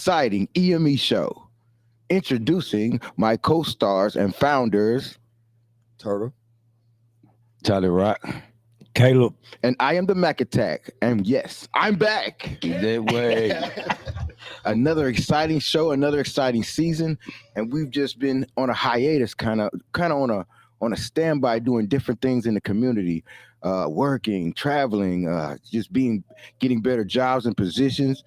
exciting EME Show. Introducing my co-stars and founders, Turtle. Charlie Rock. Caleb. and I am the Mac Attack. And yes, I'm back. That way. Another exciting show, another exciting season, and we've just been on a hiatus, kind of on a standby, doing different things in the community, working, traveling, just getting better jobs and positions.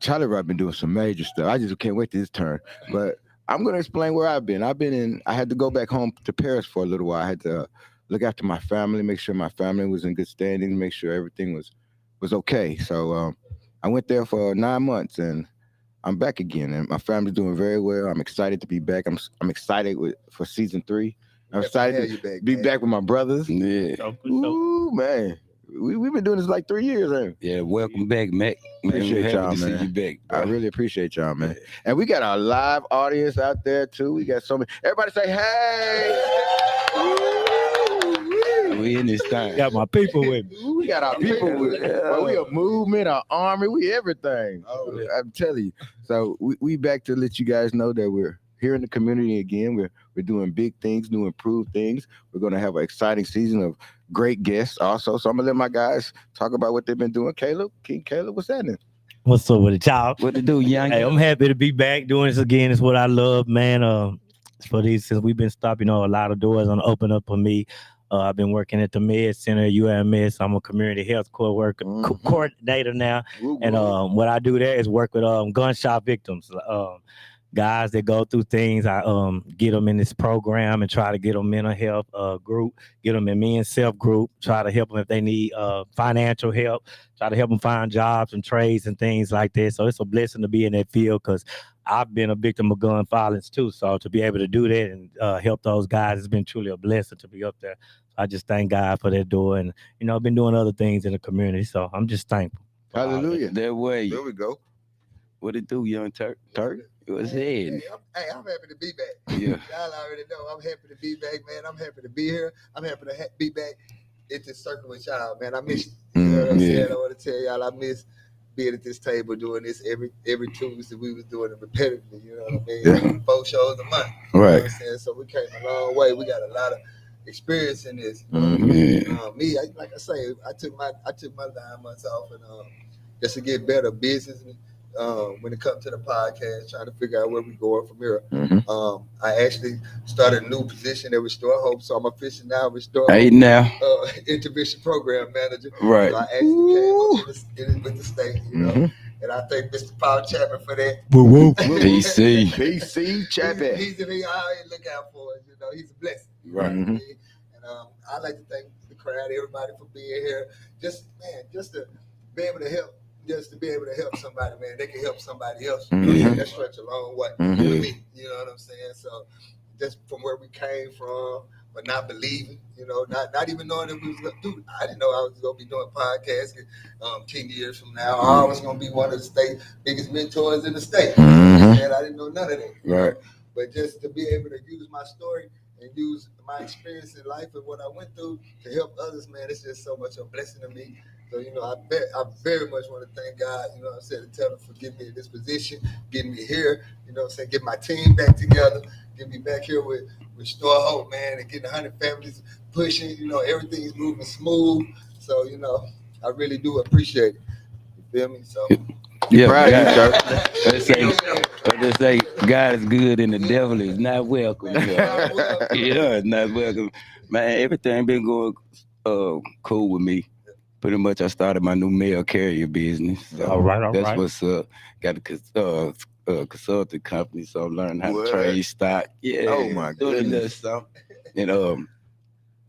Charlie Rock been doing some major stuff. I just can't wait to his turn. But I'm gonna explain where I've been. I had to go back home to Paris for a little while. I had to look after my family, make sure my family was in good standing, make sure everything was okay. So I went there for 9 months, and I'm back again, and my family's doing very well. I'm excited to be back. I'm excited for season 3. I'm excited to be back with my brothers. Yeah. Ooh, man. We've been doing this like 3 years, ain't we? Yeah, welcome back, Mac. Man, Appreciate happy y'all, to see man. you back, I bro. really appreciate y'all, man. And we got our live audience out there too. We got so many. Everybody say, hey. We in this time. Got my people with me. We got our people with us. Well, we a movement, our army, we everything. Oh, yeah. I'm telling you. So we back to let you guys know that we're here in the community again. We're doing big things, new improved things. We're gonna have an exciting season of great guests also. So I'm gonna let my guys talk about what they've been doing. King Caleb, what's happening? What's up with it, y'all? What to do, young? Hey, I'm happy to be back doing this again. It's what I love, man. For these, since we've been stopping, a lot of doors on open up for me. I've been working at the Med Center at UMS. I'm a community health coordinator now, and what I do there is work with gunshot victims. Guys that go through things, I get them in this program and try to get them mental health group, get them in me and self group, try to help them if they need financial help, try to help them find jobs and trades and things like that. So it's a blessing to be in that field because I've been a victim of gun violence too. So to be able to do that and help those guys, it's been truly a blessing to be up there. I just thank God for that door, and I've been doing other things in the community, so I'm just thankful. Hallelujah. That way. There we go. What it do, young Turk? What's head? I'm happy to be back. Yeah. Y'all already know I'm happy to be back, man. I'm happy to be here. I'm happy to be back at this circle with y'all, man. I miss you. You know what I'm saying? I want to tell y'all I miss being at this table doing this every Tuesday. We was doing it repetitively, you know what I mean? 4 shows a month. You know what I'm saying? So we came a long way. We got a lot of experience in this. Me, like I say, I took my 9 months off and just to get better business when it comes to the podcast, trying to figure out where we're going from here. I actually started a new position at Restore Hope, so I'm official now Restore Hope intervention program manager. Right. So I actually came up with the state, you know. And I thank Mr. Paul Chapman for that. Woo. PC Chapman. He's I always look out for us, you know. He's a blessing. Right. And I'd like to thank the crowd, everybody for being here. Just to be able to help. Just to be able to help somebody, man, they can help somebody else. That stretch a long way for me. You know what I'm saying? So, just from where we came from, but not believing, not even knowing that we was going to do it. I didn't know I was going to be doing podcasting 10 years from now. I was going to be one of the state's biggest mentors in the state. And I didn't know none of that. Right. But just to be able to use my story and use my experience in life and what I went through to help others, man, it's just so much a blessing to me. So, I very much want to thank God, and tell him for getting me in this position, getting me here, getting my team back together, getting me back here with Restore Hope, man, and getting 100 families pushing, everything's moving smooth. So, I really do appreciate it. You feel me? So, proud of you, sir. Let's say God is good and the devil is not welcome. Not welcome. Man, everything been going cool with me. Pretty much, I started my new mail carrier business. So All right. That's what's up. Got a consulting company, so I'm learning how to trade stock. Yeah. Oh my goodness. And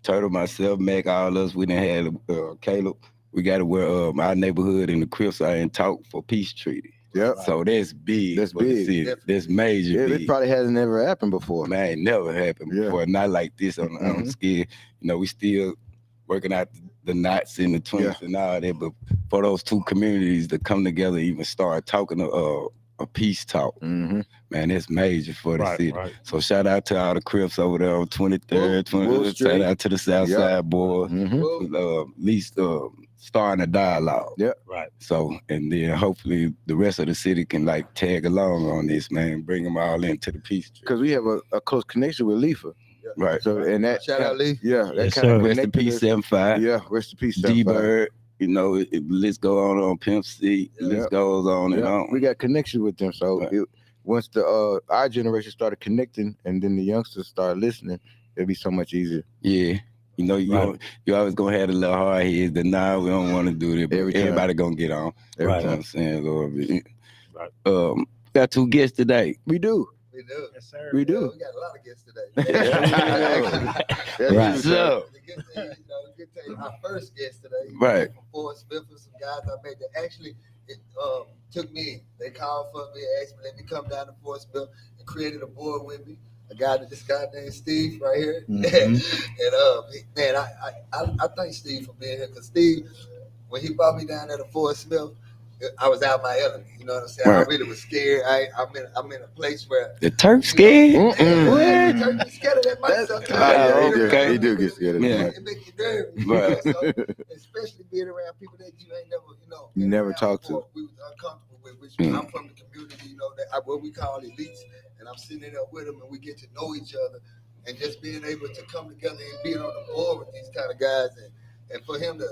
Turtle, myself, Mac, all us, we done had Caleb. We got to where our neighborhood in the Crips are in talk for peace treaty. Yep. So that's big. That's for the big. city. That's major. Yeah, big. it probably hasn't ever happened before. Man, it never happened before. Not like this on scale. We still working out the knots and the twins and all that, but for those two communities to come together, even start talking a peace talk, man, that's major for the city. Right. So shout out to all the Crips over there on 23rd, 20th. Shout out to the South Side boys. At least starting a dialogue. Yeah. Right. So, and then hopefully the rest of the city can like tag along on this, man. Bring them all into the peace tree. Because we have a close connection with Leafa. Yeah. Right. So and that Shout out Lee. Yeah, that Yes, kind sir. of Rest in connected peace, us. 75. Yeah, rest in peace, D 75. Bird. You know, let's go on Pimp C. Yeah. List goes on and on. We got connection with them. So Right. once the our generation started connecting, and then the youngsters started listening, it'd be so much easier. Yeah. You know, Right. you always gonna have the little hard heads that now we don't want to do that, but Every time. everybody gonna get on. Every Right. You know what time. I'm saying, Lord. Right. Got 2 guests today. We do. We do. Yes, sir. We Yeah, do. we got a lot of guests today. That's Right. true, So, The good thing, good thing. Our first guest today, Right. from Fort Smith, with some guys I met that actually took me in. They called for me, asked me, let me come down to Fort Smith, and created a board with me. This guy named Steve right here. Mhm. And I thank Steve for being here, because Steve, when he brought me down there to Fort Smith, I was out my element. You know what I'm saying? Right. I really was scared. I'm in a place where The Turk scared? I'm scared of that mic That's- sometimes. yeah, he do get scared of that Yeah. mic. It makes you nervous. Right. So, especially being around people that you ain't never, You been never around talked to. before. We was uncomfortable with, which Mm. I'm from the community, that what we call elites, and I'm sitting there with them, and we get to know each other, and just being able to come together and being on the board with these kind of guys, and for him to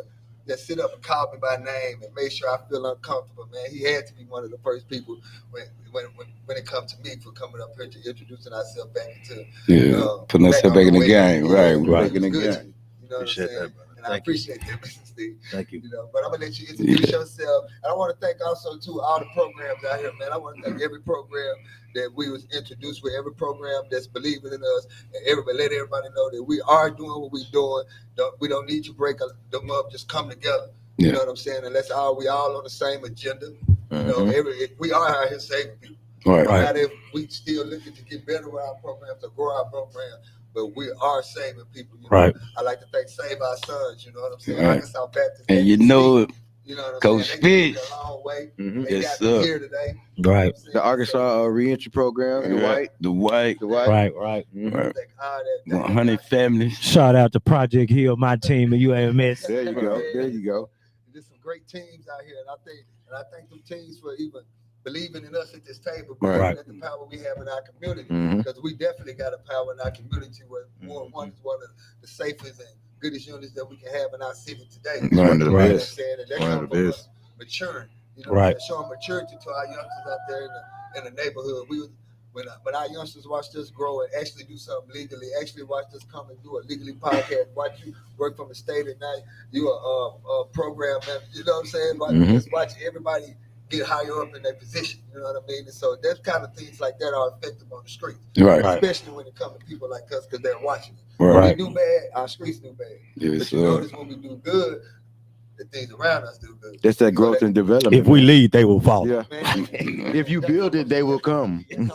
sit up and call me by name and make sure I feel uncomfortable, man. He had to be one of the first people when it comes to me for coming up here to introducing ourselves back into Putting ourselves back in the game. Right. Right. Back in the It's good game. to me. You know what I'm Appreciate saying? that, brother. And I Thank you. appreciate that, Mr. Steve. Thank you. But I'm gonna let you introduce yourself. And I want to thank also to all the programs out here, man. I want to thank every program that we was introduced with, every program that's believing in us, and let everybody know that we are doing what we're doing. We don't need to break them up. Just come together. You Yeah. know what I'm saying? And we all on the same agenda. Mhm. We are out here saving people. Right. No matter if we still looking to get better with our programs or grow our program, but we are saving people. Right. I like to thank Save Our Sons. You know what I'm saying? Right. Arkansas Baptist. And you ABC, know, you know what I'm Coach saying? They Fitz. came a long way. Mhm. They Yes, got me sir. here today. Right. The Arkansas reentry program, the white. The white. Right. Right. Mhm. Right. Thank all that. 100 families. Shout out to Project Hill, my team at UAMS. There you go. There you go. There's some great teams out here, and I thank them teams for even believing in us at this table, Right. believing in the power we have in our community, Mhm. because we definitely got a power in our community where one is one of the safest and goodest units that we can have in our city today. Right. One of the You know what I'm best. saying? And that One of comes the from best. us maturing, Right. showing maturity to our youngsters out there in the neighborhood. When our youngsters watched us grow and actually do something legally, actually watched us come and do a legally podcast, watch you work from the state at night, you a program man, you know what I'm saying? Just watch everybody get higher up in their position, you know what I mean? And so that kind of things like that are effective on the streets, Right. especially when it comes to people like us, because they're watching it. Right. When we do bad, our streets do bad. Yes, But you sir. notice when we do good, the things around us do good. That's that growth and development. If we lead, they will follow. Yeah. Man, If you build it, they will come. They come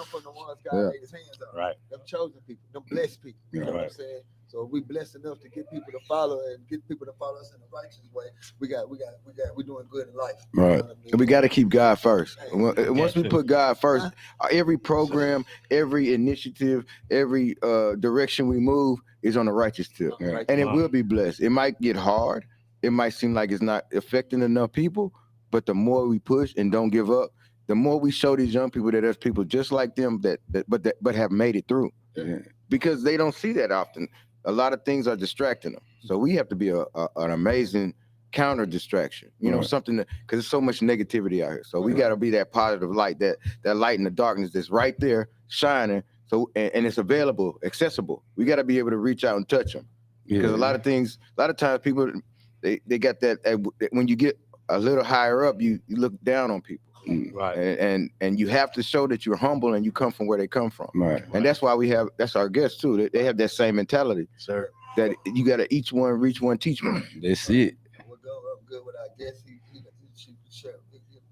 from the ones God Yeah. laid his hands on. Right. Them chosen people, them blessed people. You know what I'm Right. saying? So we blessed enough to get people to follow and get people to follow us in the righteous way. We're doing good in life. You know Right. what I mean? And we got to keep God first. Once Got we to. put God first, every program, every initiative, every direction we move is on the righteous tip. Right. And it Wow. will be blessed. It might get hard. It might seem like it's not affecting enough people, but the more we push and don't give up, the more we show these young people that there's people just like them but have made it through. Yeah. Because they don't see that often. A lot of things are distracting them. So we have to be an amazing counter distraction. You know, Right. something that, because there's so much negativity out here. So we got to be that positive light, that light in the darkness that's right there shining. So and it's available, accessible. We got to be able to reach out and touch them. Because a lot of times people they got that when you get a little higher up, you look down on people. Right. And you have to show that you're humble and you come from where they come from. Right. And that's why that's our guests too. They have that same mentality, Sir. that you got to each one reach one, teach one. That's it. We'll go up good with our guest. He sheriff,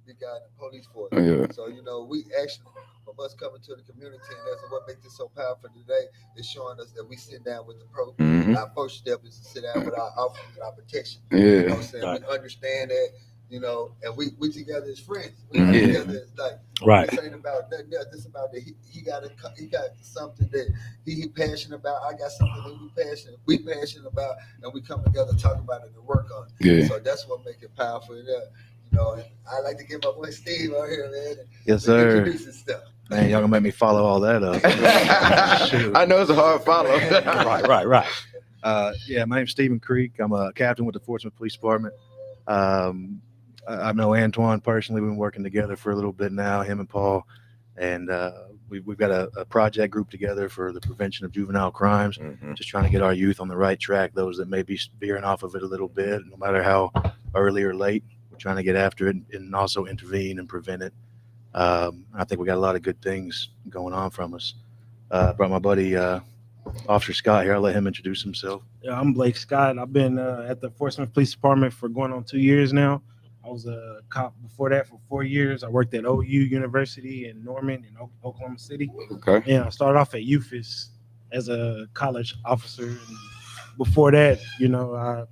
big guy in the police force. Yeah. So we actually, from us coming to the community, and that's what makes it so powerful today, is showing us that we sit down with the pro. Mhm. Our first step is to sit down with our officers and our protection. Yeah. You know what I'm saying? Right. We understand that, and we together as friends. We Mhm. together as like Right. This ain't about nothing else. This about that he got something that he passionate about. I got something that we passionate about, and we come together, talk about it, and work on it. Yeah. So that's what make it powerful. You know, and I like to give my boy Steve out here, man. Yes, sir. Introducing stuff. Man, y'all gonna make me follow all that up. I know it's a hard follow. Right. Yeah, my name's Stephen Creek. I'm a captain with the Portsmouth Police Department. I know Antoine personally. We've been working together for a little bit now, him and Paul, and we've got a project group together for the prevention of juvenile crimes, just trying to get our youth on the right track, those that may be veering off of it a little bit, no matter how early or late. We're trying to get after it and also intervene and prevent it. I think we got a lot of good things going on from us. Brought my buddy Officer Scott here. I'll let him introduce himself. Yeah, I'm Blake Scott. I've been at the Portsmouth Police Department for going on 2 years now. I was a cop before that for 4 years. I worked at OU University in Norman in Oklahoma City. Okay. And I started off at UFIS as a college officer. And before that, you know,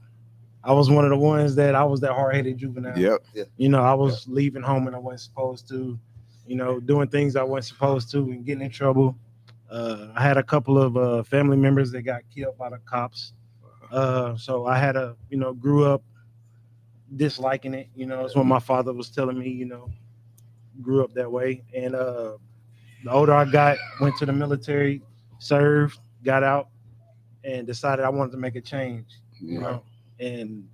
I was one of the ones that I was that hard-headed juvenile. Yep. You know, I was leaving home and I wasn't supposed to, you know, doing things I wasn't supposed to and getting in trouble. I had a couple of family members that got killed by the cops. So I had grew up disliking it. You know, it's what my father was telling me, you know, grew up that way. And the older I got, went to the military, served, got out, and decided I wanted to make a change. You know, and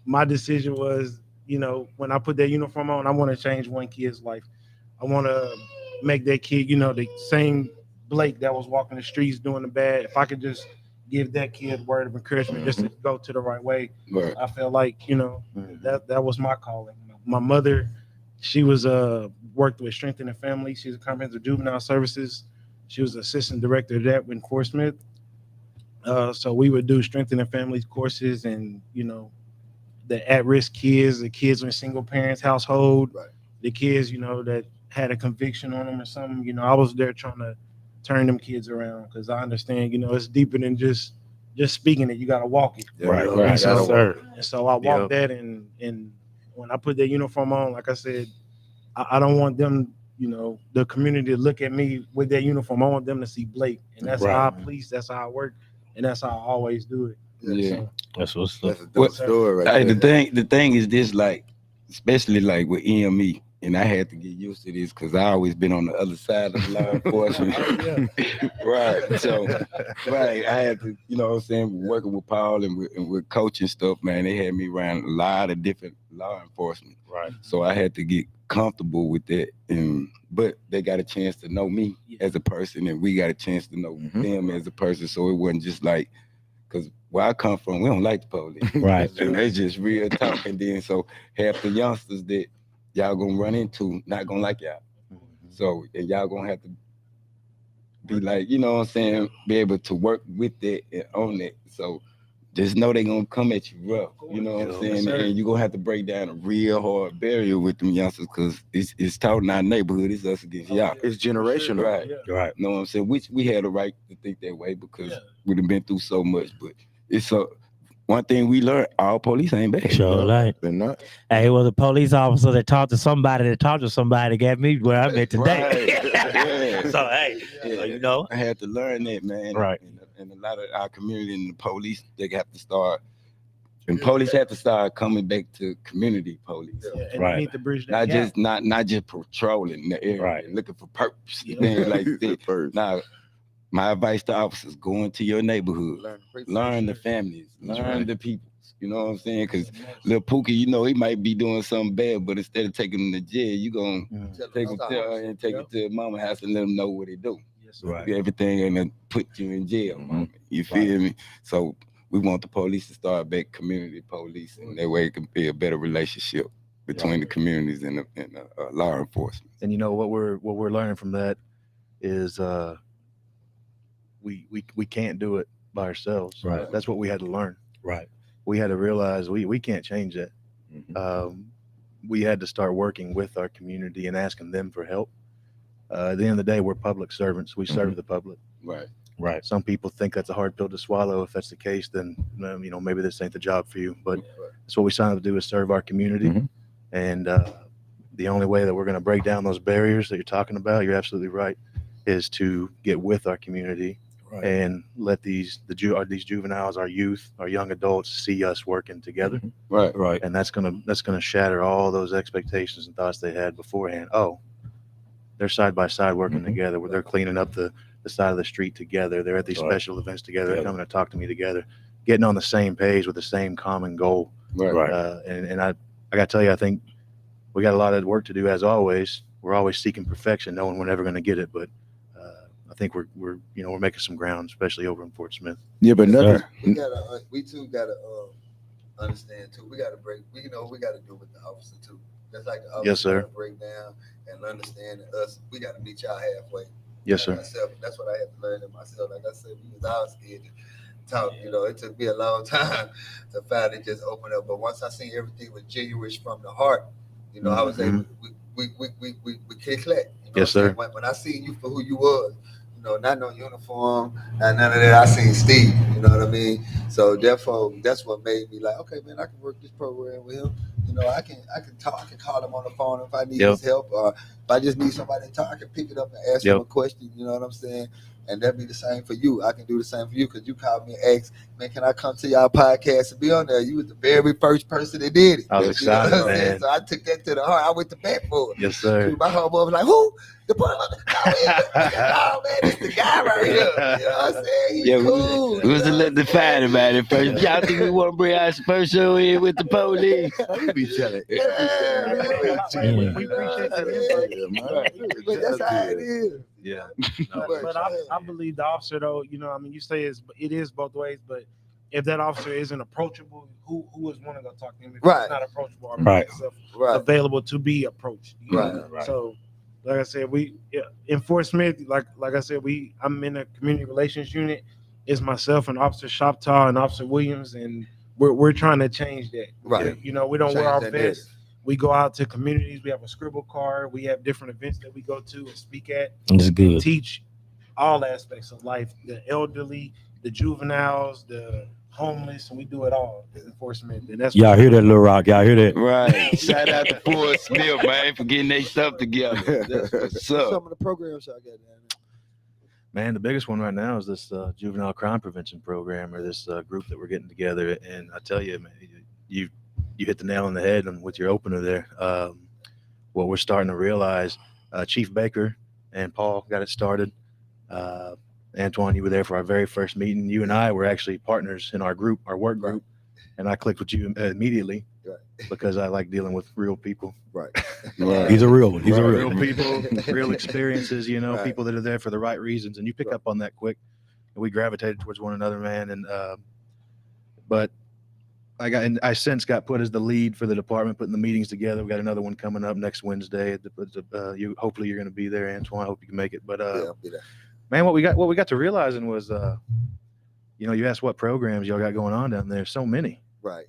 my decision was, you know, when I put that uniform on, I want to change one kid's life. I want to make that kid, you know, the same Blake that was walking the streets doing the bad. If I could just give that kid a word of encouragement just to go to the right way, I felt like, you know, that was my calling. My mother, she was worked with Strengthening Family. She's a comprehensive juvenile services. She was assistant director of that in Fort Smith. So we would do Strengthening Families courses, and you know, the at-risk kids, the kids in single parents household, the kids, you know, that had a conviction on them or something. You know, I was there trying to turn them kids around, because I understand, you know, it's deeper than just speaking it. You got to walk it. Right. And so, Yes, sir. and so I walked that, and when I put that uniform on, like I said, I don't want them, you know, the community to look at me with that uniform. I want them to see Blake, and that's how I police. That's how I work, and that's how I always do it. Yeah. That's what's up. That's a dope story right there. The thing is this, like, especially like with EME, and I had to get used to this because I always been on the other side of law enforcement. Right. So, right, I had to, you know what I'm saying, working with Paul and with coaching stuff, man, they had me around a lot of different law enforcement. Right. So I had to get comfortable with that. But they got a chance to know me as a person, and we got a chance to know them as a person. So it wasn't just like, because where I come from, we don't like the police. Right. And they just real talk. And then so half the youngsters that y'all gonna run into not gonna like y'all. So and y'all gonna have to be like, you know what I'm saying, be able to work with that and own it. So just know they gonna come at you rough. You know what I'm saying? And you're gonna have to break down a real hard barrier with them youngsters, because it's taught in our neighborhood, it's us against y'all. It's generational. Right. Right. You know what I'm saying? Which we had a right to think that way, because we'd have been through so much. But it's one thing we learned, all police ain't bad. Sure, like. They're not. Hey, well, the police officer that talked to somebody got me where I'm at today. Right. So, hey, so, you know. I had to learn that, man. Right. And a lot of our community and the police, they have to start, and police have to start coming back to community police. And Right. they need to bridge that gap. Not just patrolling the area, Right. looking for purpose. Things like that. First. Now, my advice to officers: go into your neighborhood, learn the families, learn the people. You know what I'm saying? Because little Pookie, you know, he might be doing something bad, but instead of taking him to jail, you gonna take him to mama house and let them know what they do. Right. Everything ain't gonna put you in jail, mama. You feel me? So we want the police to start back community police, and that way it can be a better relationship between the communities and the law enforcement. And you know what we're learning from that is we can't do it by ourselves. Right. That's what we had to learn. Right. We had to realize we can't change that. We had to start working with our community and asking them for help. At the end of the day, we're public servants. We serve the public. Right. Right. Some people think that's a hard pill to swallow. If that's the case, then you know, maybe this ain't the job for you. But that's what we signed up to do, is serve our community. And the only way that we're going to break down those barriers that you're talking about, you're absolutely right, is to get with our community and let these juveniles, our youth, our young adults see us working together. Right. And that's gonna shatter all those expectations and thoughts they had beforehand. Oh, they're side by side working together, where they're cleaning up the side of the street together. They're at these special events together. They're coming to talk to me together, getting on the same page with the same common goal. And I got to tell you, I think we got a lot of work to do as always. We're always seeking perfection, knowing we're never going to get it, but I think we're making some ground, especially over in Fort Smith. Yeah, but nothing. We too gotta understand too. We gotta break. We gotta do with the officer too. That's like the officer. Yes, sir. Break down and understand us. We gotta meet y'all halfway. Yes, sir. Myself, that's what I had to learn in myself. Like I said, because I was scared to talk. It took me a long time to finally just open up. But once I seen everything was genuine from the heart, I was able. We click. Yes, sir. When I seen you for who you was. Not no uniform, not none of that. I seen Steve, you know what I mean? So therefore, that's what made me like, okay, man, I can work this program with him. I can talk, I can call him on the phone if I need his help, or if I just need somebody to talk, I can pick it up and ask him a question. You know what I'm saying? And that'd be the same for you. I can do the same for you because you called me and asked, man, can I come to y'all podcast and be on there? You was the very first person that did it. I was excited, man. So I took that to the heart. I went to bat for it. Yes, sir. My homeboy was like, who? The boy, oh man, it's the guy right here. You know what I'm saying? He's cool. We was a little defiant about it first. Y'all think we want to bring our first show in with the police? You be telling. But that's how it is. Yeah. But I believe the officer, though, you say it is both ways, but if that officer isn't approachable, who is one to go talk to him? If he's not approachable, or make himself available to be approached. Right. So, like I said, in Fort Smith, like I said, I'm in a community relations unit. It's myself and Officer Shoptaw and Officer Williams, and we're trying to change that. Right. We don't wear our vests. We go out to communities. We have a scribble card. We have different events that we go to and speak at. That's good. Teach all aspects of life: the elderly, the juveniles, the homeless, and we do it all in Fort Smith. And that's y'all hear that, Lil Rock? Y'all hear that? Right. Shout out to Fort Smith, man, for getting their stuff together. That's what's up. Some of the programs y'all got down there. Man, the biggest one right now is this juvenile crime prevention program, or this group that we're getting together. And I tell you, man, you hit the nail on the head with your opener there. What we're starting to realize, Chief Baker and Paul got it started. Antoine, you were there for our very first meeting. You and I were actually partners in our group, our work group, and I clicked with you immediately because I like dealing with real people. Right. He's a real one. He's a real people, real experiences. People that are there for the right reasons, and you pick up on that quick. And we gravitated towards one another, man. And but I since got put as the lead for the department, putting the meetings together. We got another one coming up next Wednesday. Hopefully you're going to be there, Antoine. I hope you can make it. But I'll be there. Man, what we got to realizing was, you asked what programs y'all got going on down there. So many, right?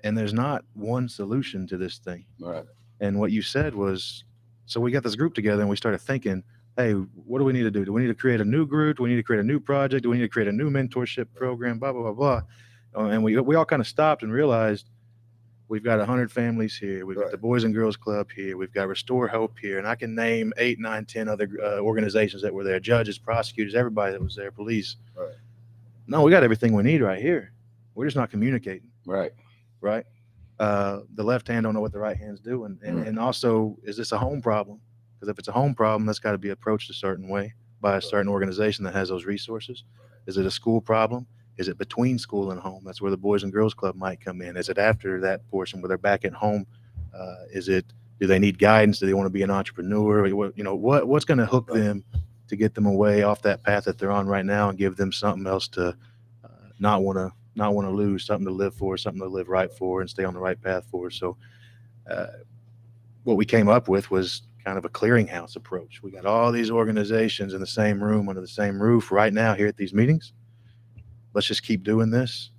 And there's not one solution to this thing, right? And what you said was, so we got this group together and we started thinking, hey, what do we need to do? Do we need to create a new group? Do we need to create a new project? Do we need to create a new mentorship program? Blah blah blah blah. And we all kind of stopped and realized we've got 100 families here. We've got the Boys and Girls Club here. We've got Restore Hope here. And I can name 8, 9, 10 other organizations that were there, judges, prosecutors, everybody that was there, police. Right. No, we got everything we need right here. We're just not communicating. Right. The left hand don't know what the right hand's doing. And also, is this a home problem? Because if it's a home problem, that's got to be approached a certain way by a certain organization that has those resources. Is it a school problem? Is it between school and home? That's where the Boys and Girls Club might come in. Is it after that portion where they're back at home? Do they need guidance? Do they want to be an entrepreneur? What's going to hook them to get them away off that path that they're on right now and give them something else to not want to lose, something to live for, something to live right for, and stay on the right path for. So what we came up with was kind of a clearinghouse approach. We got all these organizations in the same room under the same roof right now here at these meetings. Let's just keep doing this,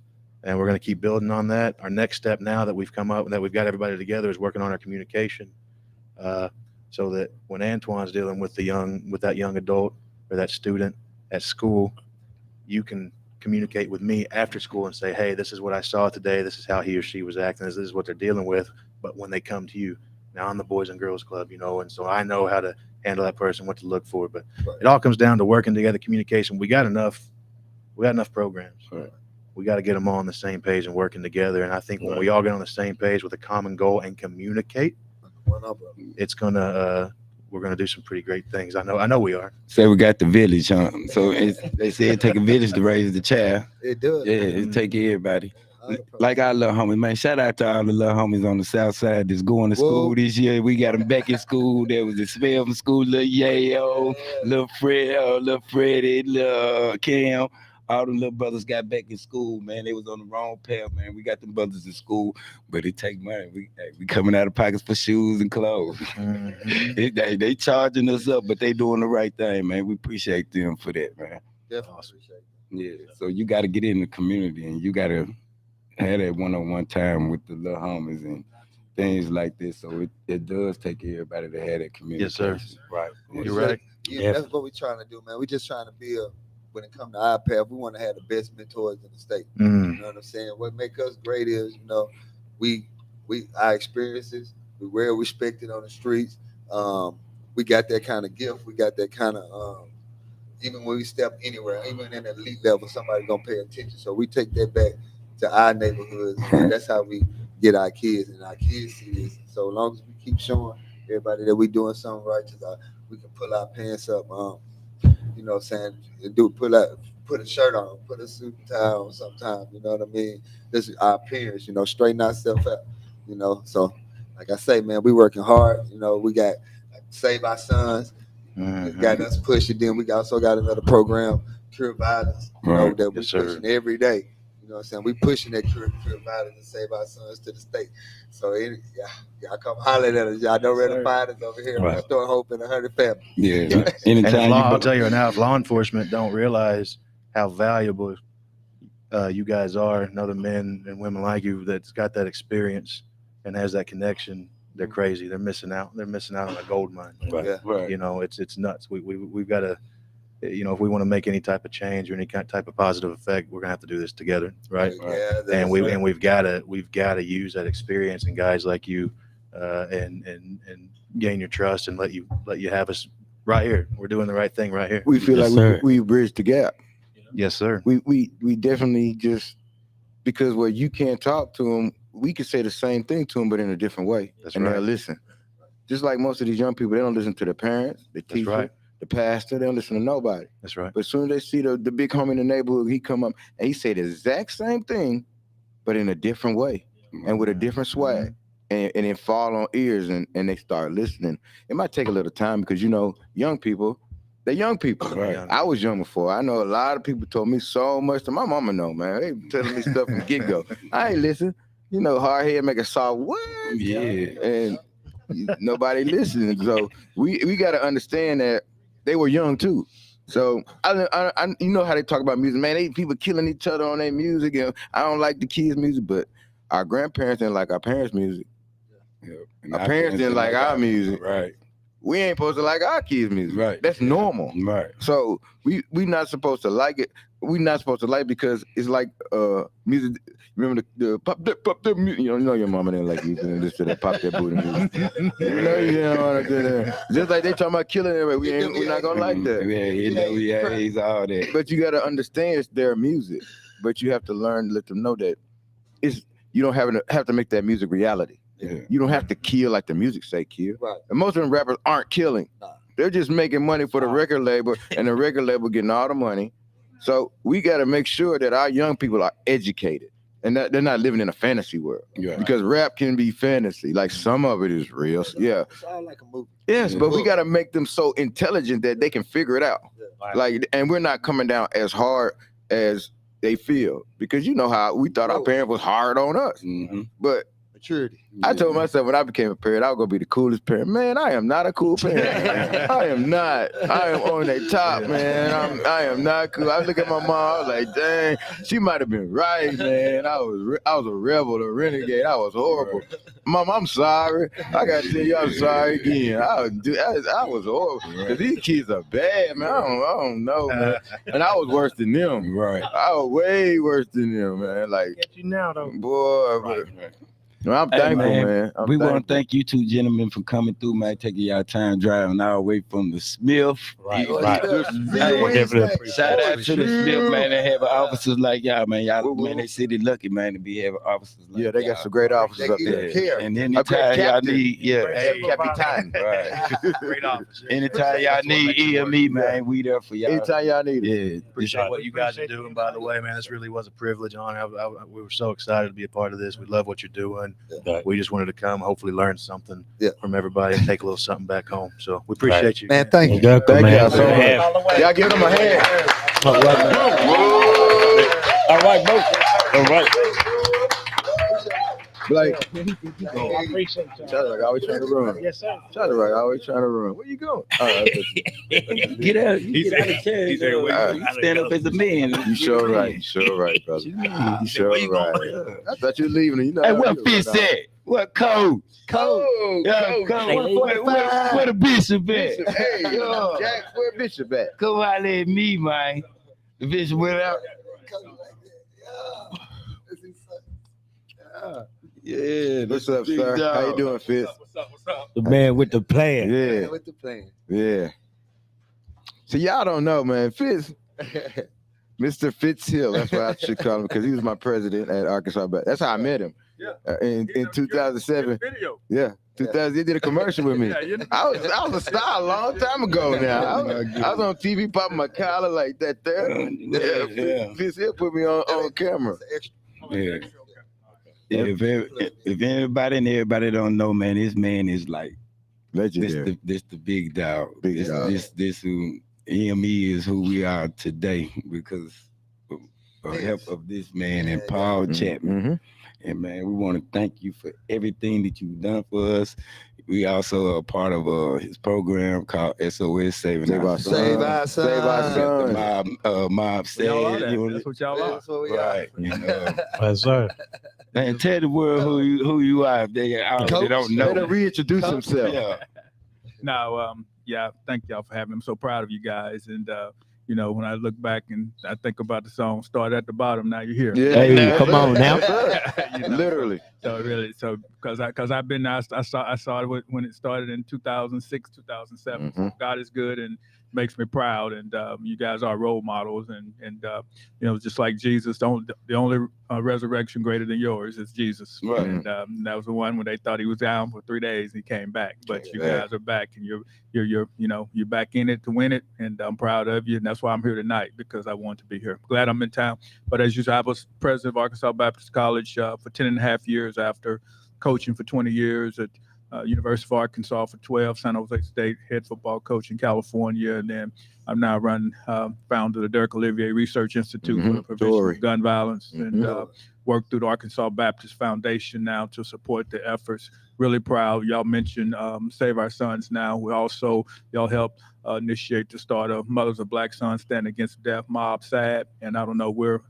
and we're going to keep building on that. Our next step now that we've come up and that we've got everybody together is working on our communication, so that when Antoine's dealing with that young adult or that student at school, you can communicate with me after school and say, hey, this is what I saw today. This is how he or she was acting. This is what they're dealing with. But when they come to you, Now I'm the Boys and Girls Club, you know, and so I know how to handle that person, what to look for. But it all comes down to working together, communication. We got enough programs. Right. We got to get them all on the same page and working together. And I think when we all get on the same page with a common goal and communicate, it's gonna we're gonna do some pretty great things. I know we are. Say we got the village, huh? So they say it take a village to raise the child. It does. Yeah, it take everybody. Like our little homies, man. Shout out to all the little homies on the south side that's going to school this year. We got them back in school. There was a spell from school, little Yayo, little Fred, little Freddie, little Cam. All the little brothers got back in school, man. They was on the wrong path, man. We got them brothers in school, but it take money. We coming out of pockets for shoes and clothes. They charging us up, but they doing the right thing, man. We appreciate them for that, man. Definitely appreciate that. Yeah, so you got to get in the community and you got to have that one-on-one time with the little homies and things like this. So it does take everybody to have that communication. Yes, sir. Right. You're right. Yeah, that's what we're trying to do, man. We're just trying to build. When it comes to our path, we want to have the best mentors in the state. You know what I'm saying? What make us great is, you know, we our experiences, we well respected on the streets. We got that kind of gift. We got that kind of even when we step anywhere, even in the elite level, somebody gonna pay attention. So we take that back to our neighborhoods. And that's how we get our kids, and our kids see this. So as long as we keep showing everybody that we doing something right, we can pull our pants up. You know what I'm saying? Put a shirt on, put a suit and tie on sometimes, you know what I mean? This is our appearance, you know, straighten ourselves out, you know. So like I say, man, we working hard, you know, we got Save Our Sons, got us pushing, then we also got another program, Cure Violence, you know, that we pushing every day. You know what I'm saying? We pushing that cure violence and Save Our Sons to the state. So y'all come holler at us. Y'all know where to find us over here. Right. Restore Hope in 100 Families. Yeah. Anytime I'll tell you right now, if law enforcement don't realize how valuable you guys are, and other men and women like you that's got that experience and has that connection, they're crazy. They're missing out. They're missing out on a gold mine. Right. Yeah. Right. You know, it's nuts. We've got to, you know, if we want to make any type of change or any type of positive effect, we're gonna have to do this together, right? Yeah, and we've got to use that experience and guys like you, and gain your trust and let you have us right here. We're doing the right thing right here. We feel like we bridge the gap. Yes, sir. We definitely just, because where you can't talk to them, we could say the same thing to them, but in a different way. That's and right. they'll listen. Just like most of these young people, they don't listen to their parents, the teacher, right. the pastor. They don't listen to nobody. That's right. But as soon as they see the big homie in the neighborhood, he come up and he say the exact same thing, but in a different way and with a different swag. And it fall on ears and they start listening. It might take a little time because, you know, young people, they're young people. Right. I was young before. I know a lot of people told me so much. To my mama know, man. They telling me stuff from get-go. I ain't listen. You know, hard head make a soft what? Yeah. And nobody listening. So we got to understand that they were young too. So I you know how they talk about music, man. People killing each other on their music, and I don't like the kids' music, but our grandparents didn't like our parents' music. Yeah. Our parents didn't like our music. Right. We ain't supposed to like our kids' music. Right. That's normal. Right. So we not supposed to like it. We not supposed to like because it's like music. Remember the pop that music. You know your mama didn't like you listen to that pop that booty music. You know you don't want to do that. Just like they talking about killing everybody. We're not gonna like that. Yeah, he's all that. But you gotta understand it's their music. But you have to learn to let them know that you don't have to make that music reality. Yeah. You don't have to kill like the music say kill. Right. And most of them rappers aren't killing. Nah. They're just making money for the record label, and the record label getting all the money. So we got to make sure that our young people are educated and that they're not living in a fantasy world. Yeah. Because rap can be fantasy. Like some of it is real. Yeah. It's all like a movie. Yes, but we got to make them so intelligent that they can figure it out. Yeah. Like, and we're not coming down as hard as they feel, because you know how we thought our parents was hard on us. Mm-hmm. But Maturity. I told myself when I became a parent, I was gonna be the coolest parent. Man, I am not a cool parent. I am not. I am on the top, man. I am not cool. I look at my mom, I was like, dang, she might have been right, man. I was a rebel, a renegade. I was horrible. Mom, I'm sorry. I gotta tell you, I'm sorry again. I was horrible. Cause these kids are bad, man. I don't know, man. And I was worse than them. Right. I was way worse than them, man. Like, Get you now though. boy. Right. Well, I'm Hey, thankful, man, man. I'm we want thankful. to thank you two gentlemen for coming through, man, taking y'all time driving all the way from the Smith. Right, Oh, right. yeah. Mm-hmm. See Hey, you Wednesday. Shout out to the Smith, man. They have Yeah. officers like y'all, man. Y'all, Woo-woo. man, they city lucky, man, to be having officers like Yeah, they got some great officers They up give there. you care. And A anytime great y'all captain. need, yeah, Hey, Capitan. right. Great officer. Anytime y'all need EME, man, we there for y'all. Anytime y'all need it. Yeah, Appreciate what you guys are doing, by the way, man. This really was a privilege, honor. We were so excited to be a part of this. We love what you're doing. Yeah. We just wanted to come, hopefully learn something Yeah. from everybody and take a little something back home. So we appreciate you. Man, thank you. Welcome, Thank man. y'all so much. Yeah. Y'all give them a hand. All right, bro. All right. Blake, I appreciate y'all. Shadrach always trying to run. Yes, sir. Shadrach always trying to run. Where you going? All right, Get out, get out of chair. he said, You "Wait, stand up as a man. you sure right. You sure right, brother. You sure right. I thought you were leaving. You know. Hey, how what you Fitz run out. at? What Coach? Oh, Yeah, Coach. Coach. Where the Bishop at? Bishop. Hey, Yeah. Jack, where Bishop at? Come out at me, man. The Bishop went out. Yeah. What's up, big sir? dog. How you doing, Fitz? The man with the plan. Yeah, With the plan. yeah. So y'all don't know, man. Fitz, Mr. Fitz Hill. That's what I should call him because he was my president at Arkansas. That's how I met him. In 2007. Yeah, 2000. He did a commercial with me. I was a star a long time ago. Now I was on TV popping my collar like that. There, Yeah. Fitz Hill put me on camera. Yeah. Yeah, if anybody and everybody don't know, man, this man is like Legendary. this the big dog. Big dog. This who EME is who we are today because of the help of this man and Paul Chapman. Mm-hmm. And man, we want to thank you for everything that you've done for us. We also are part of his program called SOS Saving Our Sons. Save our Save our sons. sons. Mob said, That's what y'all are. That's what we are. right? Yes, sir. And tell the world who you are if they don't know. Let him reintroduce himself. Yeah. No, yeah, thank y'all for having me. I'm so proud of you guys. And, when I look back and I think about the song, start at the bottom, now you're here. Yeah. Hey, come on now. Literally. So really, because I've been, I saw it when it started in 2006, 2007. Mhm. God is good and makes me proud. And you guys are role models. And just like Jesus, the only resurrection greater than yours is Jesus. Right. And that was the one when they thought he was down for 3 days, he came back. But you guys are back, and you're back in it to win it. And I'm proud of you. And that's why I'm here tonight, because I want to be here. Glad I'm in town. But as usual, I was president of Arkansas Baptist College for 10 and a half years after coaching for 20 years at University of Arkansas for 12, San Jose State head football coach in California. And then I'm now founder of the Derek Olivier Research Institute for the Prevention of Gun Violence, and work through the Arkansas Baptist Foundation now to support the efforts. Really proud. Y'all mentioned Save Our Sons now. Y'all helped initiate the start of Mothers of Black Sons Standing Against Death, Mob SAD. And I don't know, we're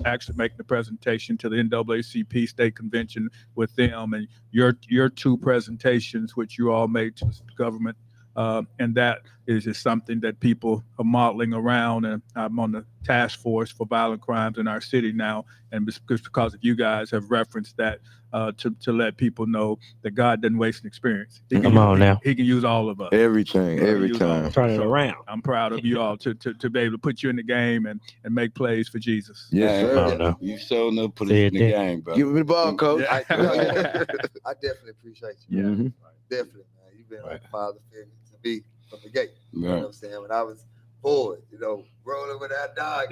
actually making the presentation to the NAACP state convention with them, and your two presentations, which you all made to the government. And that is just something that people are modeling around. And I'm on the task force for violent crimes in our city now. And just because of you guys have referenced that to let people know that God doesn't waste an experience. Come on now. He can use all of us. Everything, every time. Turn it around. I'm proud of you all to be able to put you in the game and make plays for Jesus. Yes, Man, sir. no. You showing up, put Say it in it the then. game, bro. Give me the ball, coach. I definitely appreciate you. Mhm. Definitely, man. You've been like a father figure to me from the gate. You know Right. what I'm saying? When I was bored, rolling with that dog,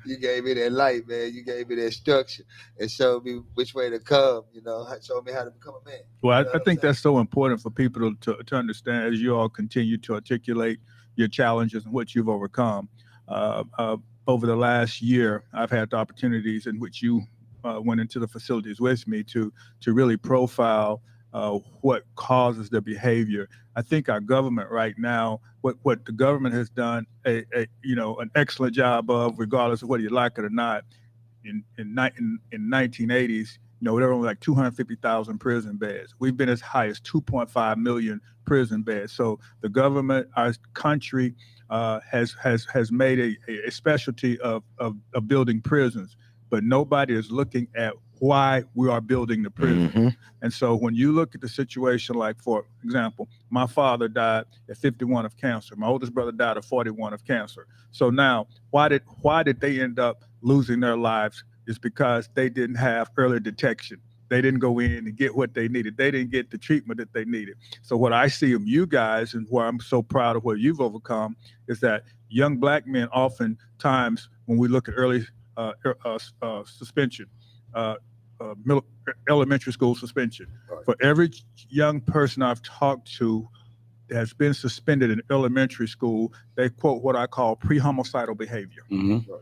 you gave me that light, man. You gave me that structure and showed me which way to come, showed me how to become a man. Well, You know I what think I'm that's so important for people to understand as you all continue to articulate your challenges and what you've overcome. Over the last year, I've had the opportunities in which you went into the facilities with me to really profile what causes the behavior. I think our government right now, what the government has done an excellent job of, regardless of whether you like it or not. In 1980s, there were only like 250,000 prison beds. We've been as high as 2.5 million prison beds. So the government, our country, has made a specialty of building prisons, but nobody is looking at why we are building the prison. And so when you look at the situation, like for example, my father died at 51 of cancer. My oldest brother died at 41 of cancer. So now, why did they end up losing their lives? Is because they didn't have early detection. They didn't go in and get what they needed. They didn't get the treatment that they needed. So what I see of you guys, and where I'm so proud of what you've overcome, is that young black men oftentimes, when we look at early suspension, elementary school suspension, for every young person I've talked to that has been suspended in elementary school, they quote what I call pre-homicidal behavior.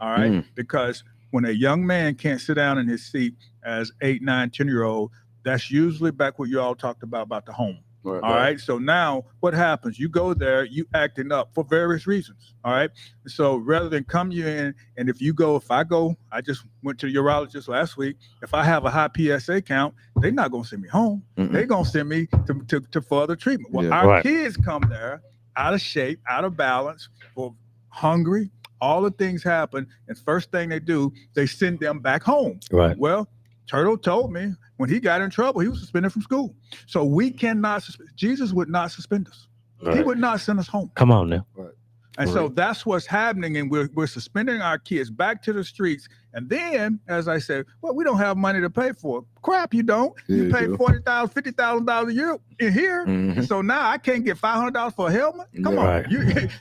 All right? Because when a young man can't sit down in his seat as 8, 9, 10-year-old, that's usually back what you all talked about the home. All right. So now what happens? You go there, you acting up for various reasons. All right. So rather than come you in, and if I just went to the urologist last week. If I have a high PSA count, they're not going to send me home. They're going to send me to further treatment. Well, our kids come there out of shape, out of balance, or hungry. All the things happen, and first thing they do, they send them back home. Right. Well, Turtle told me when he got in trouble, he was suspended from school. So we cannot. Jesus would not suspend us. Right. He would not send us home. Come on now. Right. And so that's what's happening, and we're suspending our kids back to the streets. And then, as I said, well, we don't have money to pay for it. Crap, you don't. You pay $40,000, $50,000 a year in here, and so now I can't get $500 for a helmet. Come on,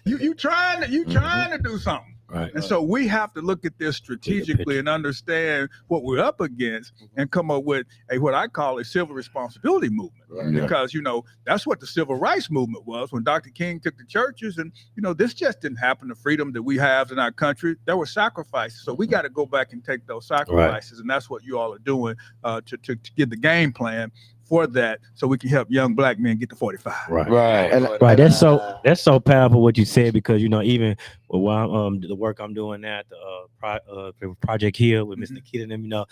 you trying to do something. Right. And so we have to look at this strategically and understand what we're up against and come up with what I call a civil responsibility movement. Right. Because, that's what the civil rights movement was when Dr. King took the churches. And, this just didn't happen. The freedom that we have in our country, there were sacrifices. So we got to go back and take those sacrifices. Right. And that's what you all are doing to get the game plan for that, so we can help young black men get to 45. Right. That's so powerful what you said, because even with the work I'm doing at the Project Hill with Mr. Kid and them,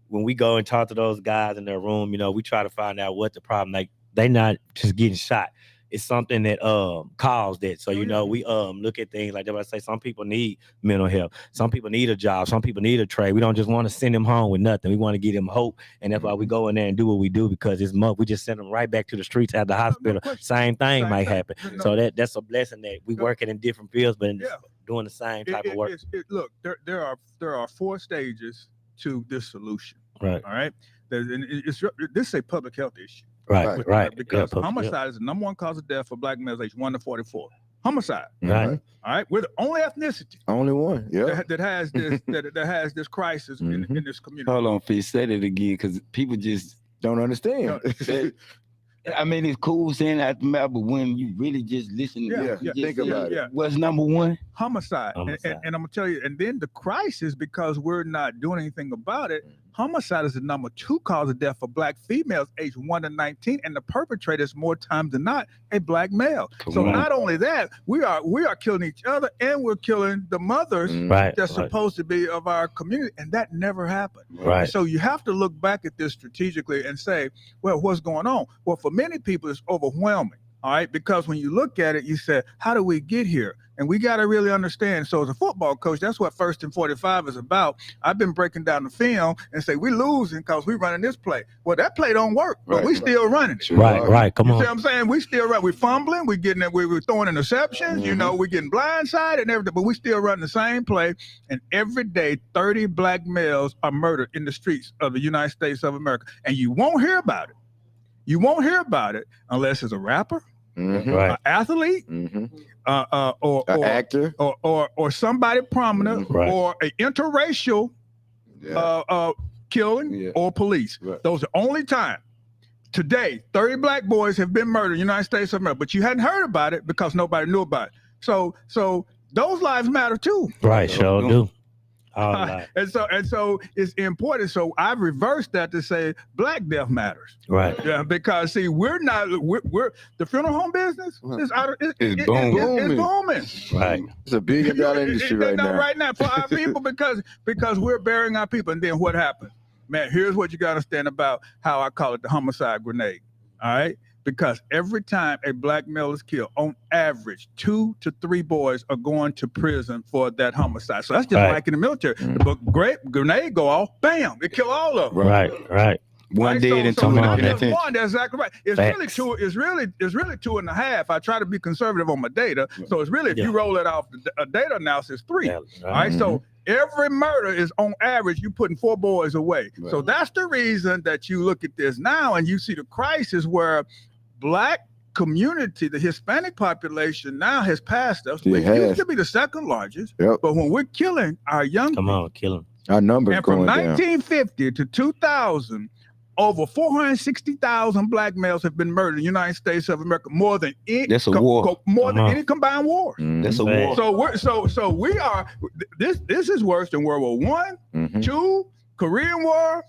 when we go and talk to those guys in their room, we try to find out what the problem. Like, they not just getting shot. It's something that caused it. So we look at things like that. I say some people need mental health. Some people need a job. Some people need a trade. We don't just want to send them home with nothing. We want to give them hope, and that's why we go in there and do what we do, because it's we just send them right back to the streets at the hospital. Same thing might happen. So that's a blessing that we working in different fields, but doing the same type of work. Look, there are 4 stages to this solution. Right. All right. This is a public health issue. Right. Because homicide is the number 1 cause of death for black males aged 1 to 44. Homicide. Right. All right. We're the only ethnicity. Only one. Yeah. That has this that has this crisis in this community. Hold on, Fish. Say that again, because people just don't understand. I mean, it's cool saying that, but when you really just listen, think about it. What's number 1? Homicide. And I'm gonna tell you, and then the crisis, because we're not doing anything about it. Homicide is the number 2 cause of death for black females aged 1 to 19, and the perpetrator is more times than not a black male. Not only that, we are killing each other, and we're killing the mothers that's supposed to be of our community, and that never happened. Right. So you have to look back at this strategically and say, well, what's going on? Well, for many people, it's overwhelming. All right, because when you look at it, you say, how do we get here? And we got to really understand. So as a football coach, that's what 1st and 45 is about. I've been breaking down the film and say, we're losing because we're running this play. Well, that play don't work, but we still running it. Right. Come on. You see what I'm saying? We still run. We're fumbling. We're getting it. We're throwing interceptions. We're getting blindsided and everything, but we still running the same play. And every day, 30 black males are murdered in the streets of the United States of America. And you won't hear about it. You won't hear about it unless it's a rapper, an athlete, or an actor, or somebody prominent, or an interracial killing, or police. Those are the only time. Today, 30 black boys have been murdered in the United States of America, but you hadn't heard about it because nobody knew about it. So those lives matter too. Right, sure do. And so it's important. So I've reversed that to say black death matters. Right. Yeah, because see, we're the funeral home business is booming. Right. It's a $1 billion industry right now. Right now for our people, because we're burying our people. And then what happens? Man, here's what you got to understand about how I call it the homicide grenade. All right. because every time a black male is killed, on average, 2 to 3 boys are going to prison for that homicide. So that's just like in the military. The grenade go off, bam, it kill all of them. Right. One dead and two in the penitentiary. One, that's exactly right. It's really two. It's really 2.5. I try to be conservative on my data, so it's really if you roll it off a data analysis, 3. All right, so every murder is on average you putting 4 boys away. So that's the reason that you look at this now and you see the crisis where black community, the Hispanic population now has passed us. We used to be the second largest, but when we're killing our young people, kill them. Our numbers and from going 1950 to 2000. Over 460,000 black males have been murdered in the United States of America, more than any That's a war. More than any combined war. That's a war. So we are. This is worse than World War One, 2, Korean War,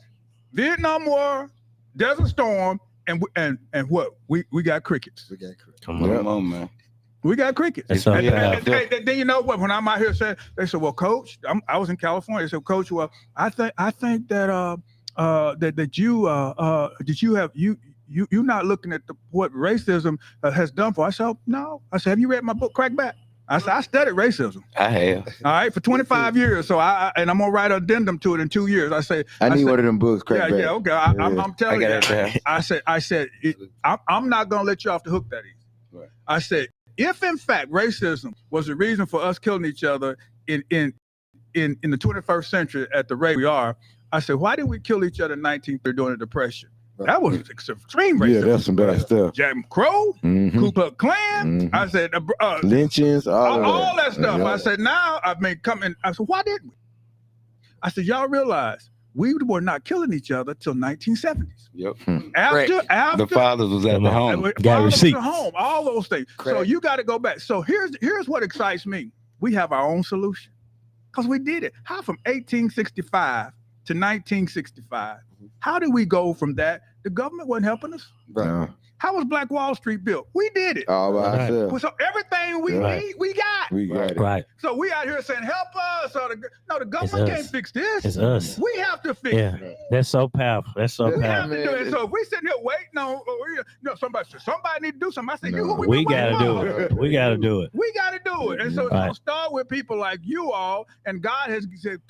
Vietnam War, Desert Storm, and what we got crickets. Come on, man. We got crickets. And then you know what? When I'm out here saying, they said, "Well, Coach, I was in California." They said, "Coach, well, I think that you're not looking at what racism has done for us." I said, no. I said, have you read my book, Crack Back? I said, I studied racism. I have. All right, for 25 years. So and I'm gonna write an addendum to it in 2 years. I need one of them books, Crack Back. Yeah, okay. I'm telling you. I said, I'm not gonna let you off the hook that easy. Right. I said, if in fact racism was the reason for us killing each other in the 21st century at the rate we are, I said, why did we kill each other in 1930 during the Depression? That was extreme racism. Yeah, that's some bad stuff. Jim Crow, Ku Klux Klan. I said, lynchings, all that stuff. I said, now I said, why didn't we? I said, y'all realize we were not killing each other till 1970s. Yep. After the fathers was at the home. Got receipts. All those things. So you got to go back. So here's what excites me. We have our own solution because we did it. How from 1865 to 1965. How did we go from that? The government wasn't helping us. Right. How was Black Wall Street built? We did it. All by ourselves. So everything we need, we got. We got it. Right. So we out here saying, help us. No, the government can't fix this. It's us. We have to fix it. That's so powerful. That's so powerful. We have to do it. So if we sitting here waiting on, somebody need to do something. I say, we got to do it. We got to do it. We got to do it. And so it's going to start with people like you all. And God has said,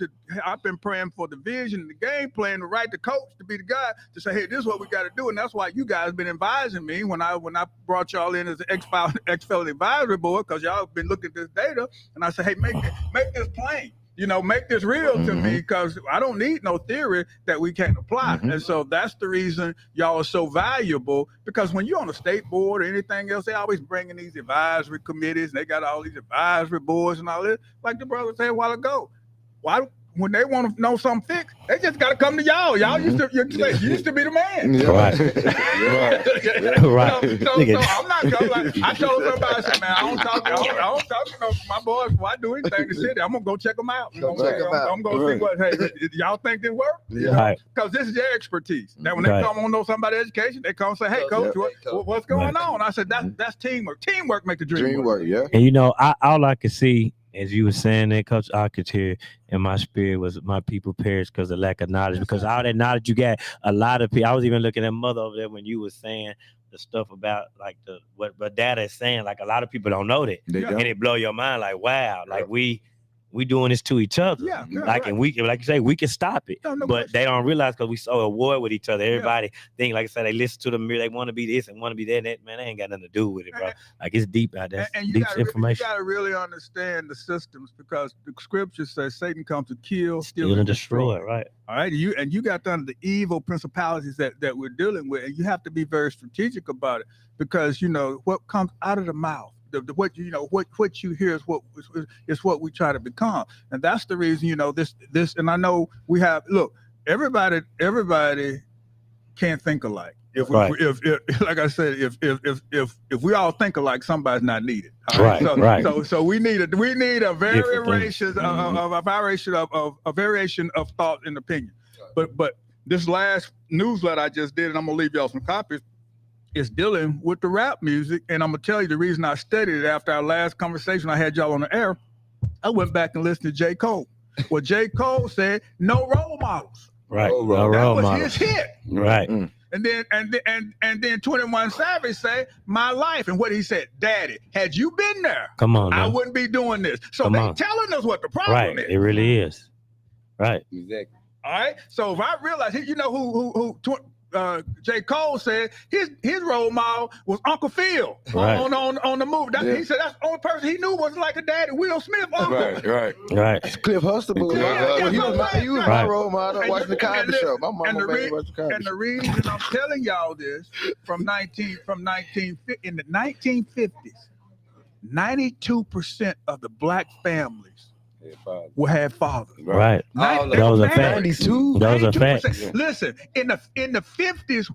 I've been praying for the vision, the game plan, to write the coach to be the guy to say, hey, this is what we got to do. And that's why you guys have been advising me when I brought y'all in as the ex-felon advisory board, because y'all have been looking at this data. And I said, hey, make this plain. Make this real to me, because I don't need no theory that we can't apply. And so that's the reason y'all are so valuable, because when you're on a state board or anything else, they always bring in these advisory committees, and they got all these advisory boards and all this. Like the brother said a while ago, when they want to know something fixed, they just got to come to y'all. Y'all used to be the man. Right. So I'm not going. I told somebody, I said, man, I don't talk to my boys before I do anything in the city. I'm gonna go check them out. I'm gonna see what. Hey, y'all think this work? Right. Because this is their expertise. Now, when they come on know somebody's education, they come and say, hey, coach, what's going on? I said, that's teamwork. Teamwork make the dream work. Yeah. And all I could see, as you were saying that, Coach, I could hear in my spirit was my people perish because of lack of knowledge. Because all that knowledge you got, a lot of people. I was even looking at Mother over there when you were saying the stuff about like what Dad is saying. Like a lot of people don't know that, and it blow your mind. Like wow, like we doing this to each other. And we, like you say, we can stop it, but they don't realize because we so at war with each other. Everybody think, like I said, they listen to the mirror. They want to be this and want to be that. And that, man, they ain't got nothing to do with it, bro. Like it's deep out there. And deep information. You got to really understand the systems, because the scripture says Satan comes to kill, steal, and and destroy. Right. All right. You got to understand the evil principalities that we're dealing with, and you have to be very strategic about it, because what comes out of the mouth. What you hear is what we try to become, and that's the reason this. And I know we have. Look, everybody can't think alike. If like I said, if we all think alike, somebody's not needed. So we need a variation of thought and opinion. But this last newsletter I just did, and I'm gonna leave y'all some copies, is dealing with the rap music. And I'm gonna tell you the reason I studied it. After our last conversation I had y'all on the air, I went back and listened to J. Cole. What J. Cole said, no role models. Right. That was his hit. Right. And then 21 Savage say, my life. And what he said, Daddy, had you been there, Come on I now. wouldn't be doing this. So Come they on. telling us what the problem Right. is. It really is. Right. Exactly. All right. So if I realize, you know who J. Cole said his role model was Uncle Phil Right. on the movie. He said that's the only person he knew was like a daddy, Will Smith uncle. Right. It's Cliff Huxtable. Yeah, He was my role model And watching the Cosby Show. My and mama the made me watch the Cosby And Show. the reason I'm telling y'all this in the 1950s, 92% of the black families had fathers. Right. All That was a fact. 92. That was a fact. 92%. Listen, in the 50s,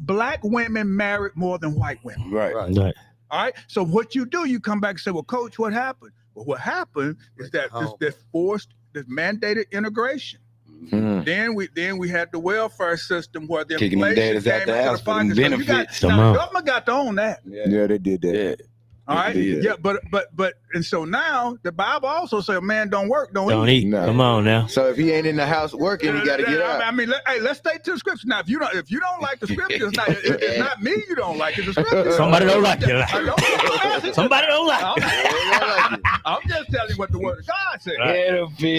black women married more than white women. Right. Right. All right. So what you do, you come back and say, well, Coach, what happened? Well, what happened is that this mandated integration. Mm. Then we had the welfare system where the Kicking them inflation daddies out came the into house the for them pocket. So you benefits. got, Come now, on. the government got to own that. Yeah, they did that. All right. Yeah. Yeah, but and so now the Bible also says, man, don't work, Don't eat. eat. No. Come on now. So if he ain't in the house working, he got to get out. I mean, let's stay to the scriptures. Now, if you don't like the scriptures, it's not me you don't like it. The scriptures. Somebody don't like I it. don't- Somebody don't like it. I'm just telling you what the word of God said.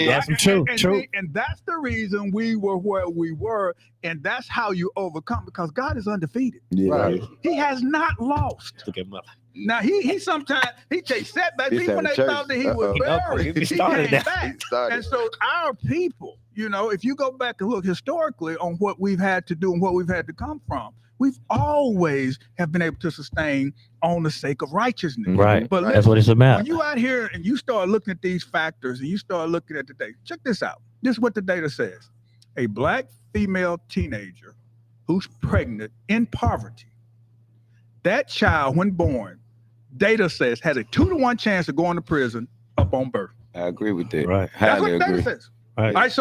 That's some true. True. And that's the reason we were where we were, and that's how you overcome, because God is undefeated. Yeah. Right. He has not lost. Look at my. Now he sometimes he takes setbacks. This Even when at they church. thought that he was Uh-oh. buried, He he started came that. back. Started. And so our people, if you go back and look historically on what we've had to do and what we've had to come from, we've always have been able to sustain on the sake of righteousness. Right. But That's what it's about. when you out here and you start looking at these factors and you start looking at the data, check this out. This is what the data says. A black female teenager who's pregnant in poverty, that child, when born, data says has a 2-to-1 chance of going to prison upon birth. I agree with that. Right. That's Highly what data agree. says. Right. All right,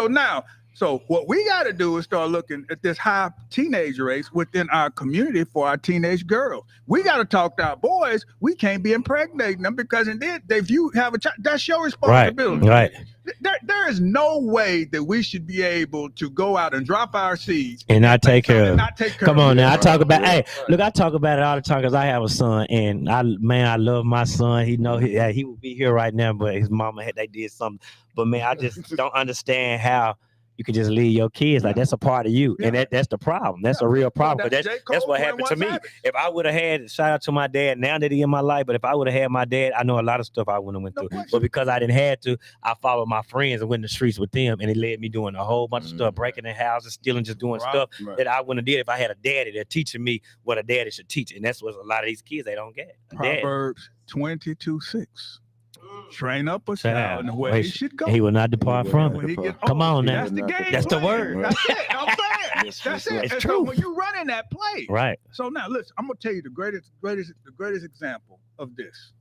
so what we got to do is start looking at this high teenage rates within our community for our teenage girls. We got to talk to our boys. We can't be impregnating them, because if you have a child, that's your Right. responsibility. Right. There is no way that we should be able to go out and drop our seeds And not take care of. and not take care Come of on them. now. I talk about. Yeah. Hey, look, I talk about it all the time because I have a son, and I love my son. He know he would be here right now, but his mama they did something. But man, I just don't understand how you can just leave your kids like that's a part of you, and that's the problem. That's a real problem. That's Because J. that's Cole, what happened to 21 me. Savage. If I would have had, shout out to my dad, now that he in my life, but if I would have had my dad, I know a lot of stuff I wouldn't have went No through. question. But because I didn't have to, I followed my friends and went in the streets with them, and it led me doing a whole bunch of stuff, breaking in houses, stealing, just doing Right. stuff Right. that I wouldn't have did if I had a daddy that's teaching me what a daddy should teach. And that's what a lot of these kids, they don't get. A dad. Proverbs 22:6. Train up a Child. child in the way he should go. He will not depart from When it. he get Come old. on now. That's the game. That's the plan. word. That's it. I'm saying. Yes, That's it. It's And true. so when you run in that play, Right. so now listen, I'm gonna tell you the greatest example of this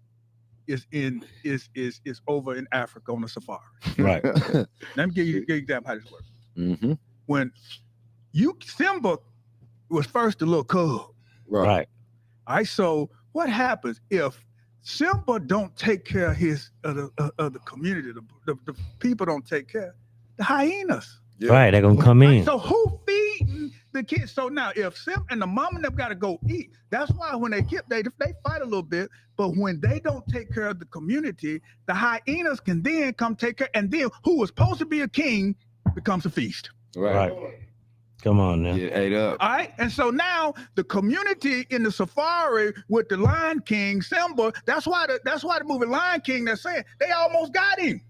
is over in Africa on the safari. Right. Let me give you an example how this works. Mm-hmm. When Simba was first a little cub. Right. All right, so what happens if Simba don't take care of the community, the people don't take care, the hyenas. Yeah. Right. They're gonna come Right, in. so who feeding the kids? So now if Simba and the mom and them gotta go eat, that's why when they fight a little bit, but when they don't take care of the community, the hyenas can then come take care, and then who was supposed to be a king becomes a feast. Right. Come on now. Get ate up. All right, and so now the community in the safari with the Lion King, Simba. That's why the movie Lion King. They're saying they almost got him.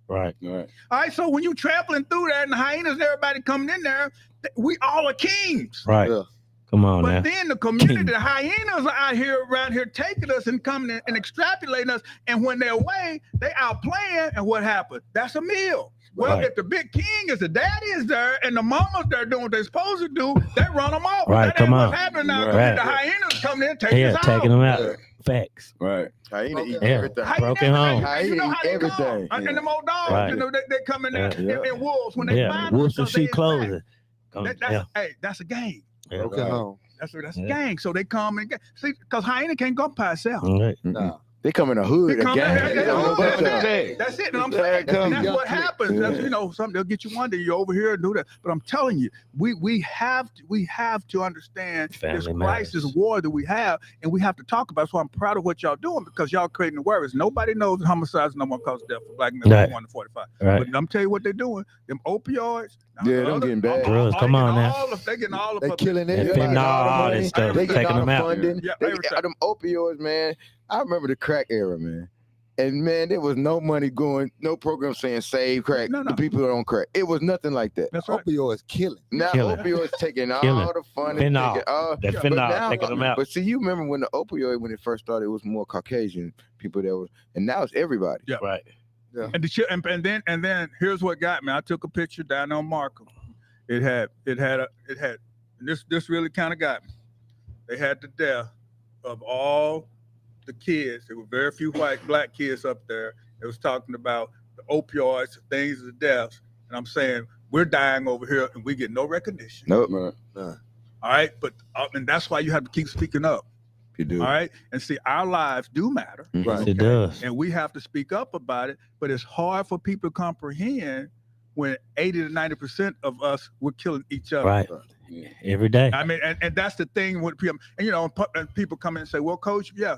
Right. Right. All right, so when you trampling through there and the hyenas and everybody coming in there, we all are kings. Right. Yeah. Come on But now. then the community, King. the hyenas are out here around here taking us and coming in and extrapolating us. And when they're away, they out playing. And what happened? That's a meal. Well, Right. if the big king is the daddy is there and the mamas there doing what they're supposed to do, they run them off. Right, That come ain't on. what's happening now. Right. The hyenas coming in, taking Yeah, us out. taking them out. Yeah. Facts. Right. Hyena eat Yeah. everything. Hyena Broken home. everything. You know Hyena how they eat come. everything. And them old dogs, Right. you know, they come in there Yeah. and wolves when they Yeah. find them. Wolves in because they sheep in clothing. Yeah. Hey, that's a game. Broken home. That's a Yeah. gang. So they come and get, see, because hyena can't go by itself. All right. Nah. They come in a hood, They a come gang. in, There's a whole bunch of them. That's it. And I'm saying, and that's what happens. Yeah. That's, something they'll get you one day. You're over here and do that. But I'm telling you, we have to understand this crisis war that we have, and we have to talk about it. So I'm proud of what y'all doing because y'all creating the worries. Nobody knows homicides no one cause death for black men Right. 1 to 45. Right. But I'm telling you what they're doing. Them opioids. Yeah, them getting bad. Drugs, come on now. They're getting all of They killing And everybody. fentanyl, all money. that stuff, They getting taking all them the out. funding. Yeah, They everything. get them opioids, man. I remember the crack era, man. And man, there was no money going, no program saying save crack. No. The people that on crack. It was nothing like that. That's right. Opioids killing. Now Killing. opioids taking all Killing. the funding. Fentanyl. Taking all, That but fentanyl, now- taking them out. But see, you remember when the opioid, when it first started, it was more Caucasian people that was, and now it's everybody. Yeah. Right. And then here's what got me. I took a picture down on Markham. It had this really kind of got me. They had the death of all the kids. There were very few black kids up there. It was talking about the opioids, things of the deaths. And I'm saying we're dying over here and we get no recognition. Nope. All right. But and that's why you have to keep speaking up. You do. All right. And see, our lives do matter. Right. It does. And we have to speak up about it. But it's hard for people to comprehend when 80 to 90% of us were killing each other. Right. Every day. I mean, and that's the thing with people. And and people come in and say, "Well, coach, yeah,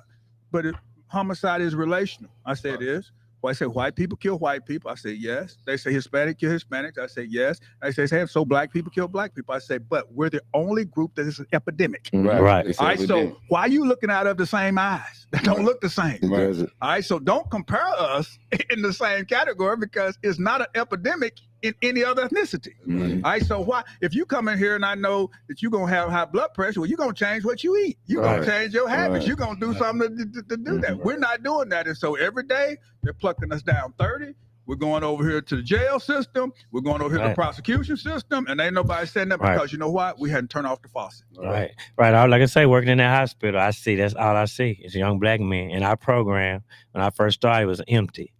but homicide is relational." I say it is. Well, I say white people kill white people. I say yes. They say Hispanic kill Hispanics. I say yes. I say so black people kill black people. I say, but we're the only group that is an epidemic. Right. All right. So why are you looking out of the same eyes? That don't look the same. Right. All right. So don't compare us in the same category because it's not an epidemic in any other ethnicity. Mhm. All right. So why, if you come in here and I know that you're gonna have high blood pressure, well, you're gonna change what you eat. You're Right. gonna change your habits. Right. You're gonna do something to do that. We're not doing that. And so every day they're plucking us down 30. We're going over here to the jail system. We're going over here to the Right. prosecution system, and ain't nobody saying that Right. because you know what? We hadn't turned off the faucet. Right. Like I say, working in that hospital, I see that's all I see is young black men. And our program, when I first started, was empty.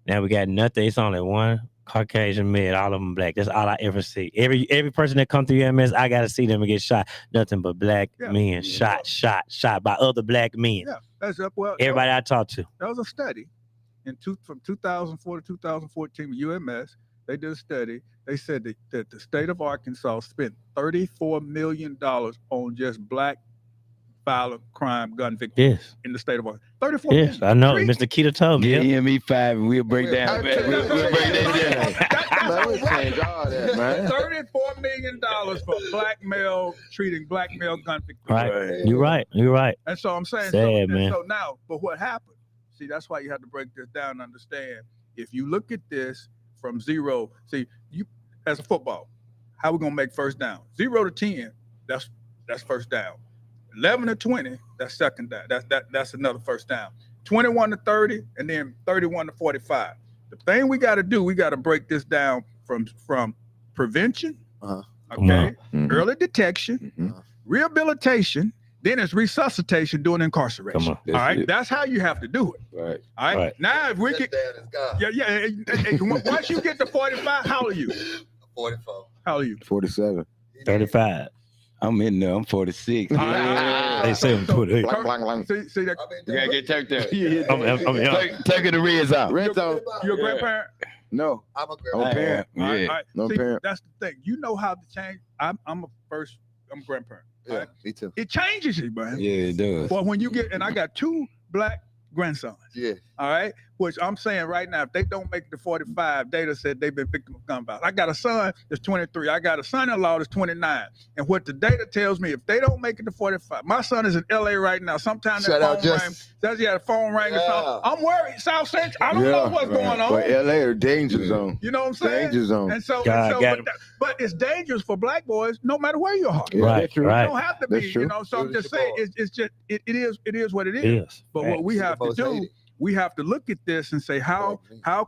Now we got nothing. It's only one Caucasian man, all of them black. That's all I ever see. Every person that come through EMS, I gotta see them and get shot. Nothing but black men shot by other black men. Yeah, that's up. Well, Everybody I talk to. That was a study from 2004 to 2014 with UMS. They did a study. They said that the state of Arkansas spent $34 million on just black violent crime gun victims Yes. in the state of Arkansas. 34 Yes, million. I know. Mr. Keita told me. Yeah, Yeah. EME 5, and we'll break down. We'll break that down. Man, we change all that, man. $34 million for black male treating black male gun victims. Right. You're right. You're right. And so I'm saying, Sad, man. so now, but what happened? See, that's why you have to break this down and understand. If you look at this from zero, see, you as a football, how we gonna make first down? 0 to 10, that's first down. 11 to 20, that's second down. That's another first down. 21 to 30, and then 31 to 45. The thing we got to do, we got to break this down from prevention, okay, early detection, rehabilitation, then it's resuscitation during incarceration. Come on. All right, it. that's how you have to do it. Right. All right. Right. Now, if we get, once you get to 45, how old are you? 44. How old are you? 47. 35. I'm in there. I'm 46. They say I'm 28. Blank, blank, blank. See that? You gotta get turned there. I'm young. Take the reds out. Red zone. You're a Yeah. grandparent? No. I'm a I'm a grandpa. parent. All right, Yeah. all right. No See, parent. that's the thing. You know how to change. I'm a grandparent. All Yeah, right? me too. It changes you, man. Yeah, it does. But when you get, and I got 2 black grandsons, Yeah. all right, which I'm saying right now, if they don't make it to 45, data said they've been victim of gun violence. I got a son that's 23. I got a son-in-law that's 29. And what the data tells me, if they don't make it to 45, my son is in LA right now. Sometimes Shout that out phone Justin. rings. Does he have a phone ring or Yeah. something? I'm worried. South Central. I don't know what's going on. But LA is danger zone. You know what I'm saying? Danger zone. And so, God got him. but it's dangerous for black boys no matter where you are. Yeah, Right, that's true. right. You don't have to be, That's true. you know. So I'm It just is saying, your it's just it is what it is. It is. But what we have to Most do, hated. we have to look at this and say how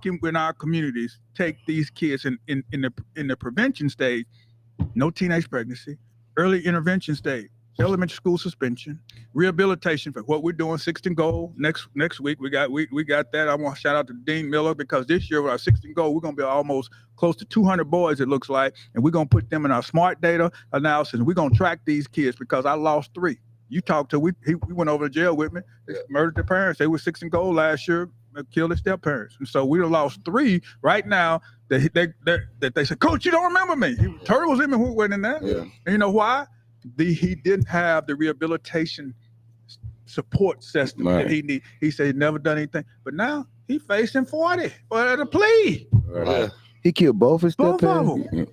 can we in our communities take these kids in the prevention stage, no teenage pregnancy, early intervention stage, elementary school suspension, rehabilitation for what we're doing, 16 goal next week. We got that. I want to shout out to Dean Miller because this year with our 16 goal, we're gonna be almost close to 200 boys, it looks like, and we're gonna put them in our smart data analysis. And we're gonna track these kids because I lost 3. You talked to we went over to jail with me. They murdered their parents. They were 6 and gold last year. Killed their step parents, and so we lost 3 right now. That they said, Coach, you don't remember me. Turtle was in me who went in there. Yeah. And you know why? He didn't have the rehabilitation support system that he need. He said he never done anything, but now he facing 40 for the plea. Right. He killed both his Both step of parents. them.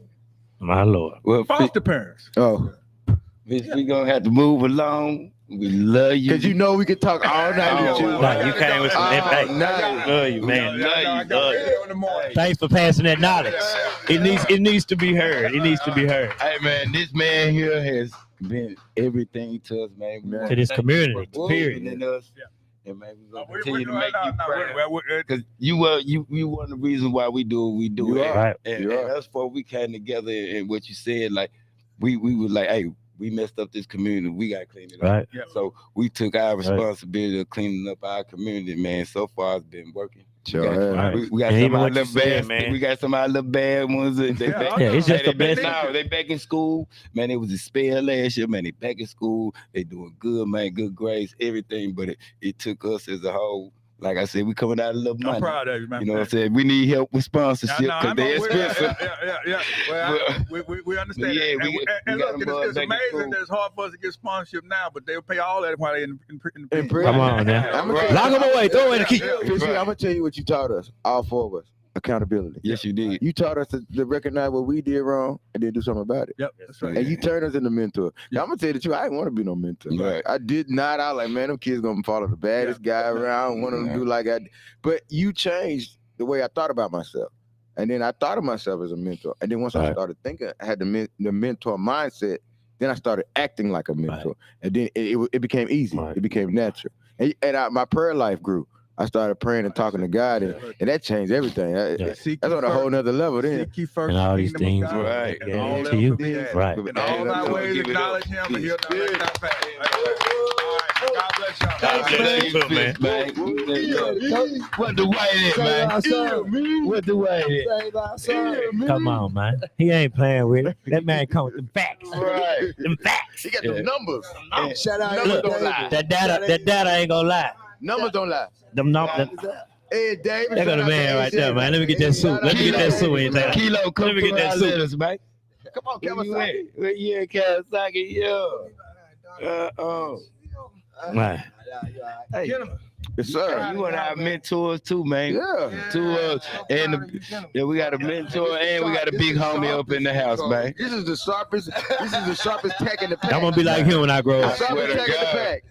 My Lord. Well, Foster parents. Oh, we gonna have to move along. We love you. because you know we could talk all night with you. Nah, you came with some impact. nice. Love you, man. Hey, Thanks for passing that knowledge. It needs to be heard. It needs to be heard. hey, man, this man here has been everything to us, man. To this community, period. And us. And man, we're gonna We're continue to doing make it you now. proud. Because you one of the reasons why we do what we do. You are. Right. And You are. us four, we came together, and what you said, like we was like, hey, we messed up this community. We got to clean it up. Right. Yeah. So we took our responsibility of cleaning up our community, man. So far, it's been working. Sure. Right. We got And some even of our what you little said, bad, man. we got some of our little bad ones. They Yeah, back, yeah, it's just they the best. back, they back in school, man. It was expelled last year, man. They back in school. They doing good, man. Good grades, everything. But it took us as a whole. Like I said, we coming out of a little money. I'm proud of you, man. You know what I'm saying? We need help with sponsorship Yeah, because they're expensive. Yeah. Well, we understand. Yeah, that. we And got look, them it's back in amazing school. that it's hard for us to get sponsorship now, but they'll pay all that while they're in prison. Come on now. Lock them away. Throw away the key. I'm gonna tell you what you taught us, all 4 of us. Accountability. Yes, you did. You taught us to recognize what we did wrong and then do something about it. Yep, that's right. And you turned us into mentor. Now, I'm gonna tell you the truth. I didn't want to be no mentor. Right. I did not. I was like, man, them kids gonna follow the baddest guy around. Want them to do like I did. But you changed the way I thought about myself. And then I thought of myself as a mentor. And then once I started thinking, I had the mentor mindset. Then I started acting like a mentor. Right. And then it became easy. Right. It became natural. And my prayer life grew. I started praying and talking to God, and that changed everything. That's on a whole nother level then. Seek ye first And all the these kingdom of things, God, right. and Yeah, all to else you. will be added. Right. In all thy ways, acknowledge him, and he'll direct our path. God bless y'all. God bless you, man. What the white at, man? What the white at? Come on, man. He ain't playing with it. That man come with them facts. Right. Them facts. He got Yeah. them numbers. Shout out Numbers to don't lie. That data ain't gonna lie. Numbers don't lie. Them numbers. Hey, David. That got a man right there, man. Let me get that suit. Let me get that suit. Anything. Kilo, come Let me get through that our suit. letters, man. Come on, Where you Kawasaki. at? Where you at, Kawasaki? Yeah. Right. Hey, Yes, sir. you one of our mentors too, man. Yeah. To us, and we got a mentor, and we got a big homie up in the house, man. This is the sharpest. This is the sharpest tech in the pack. I'm gonna be like him when I grow I up. swear Sharpest to tech in the God. pack.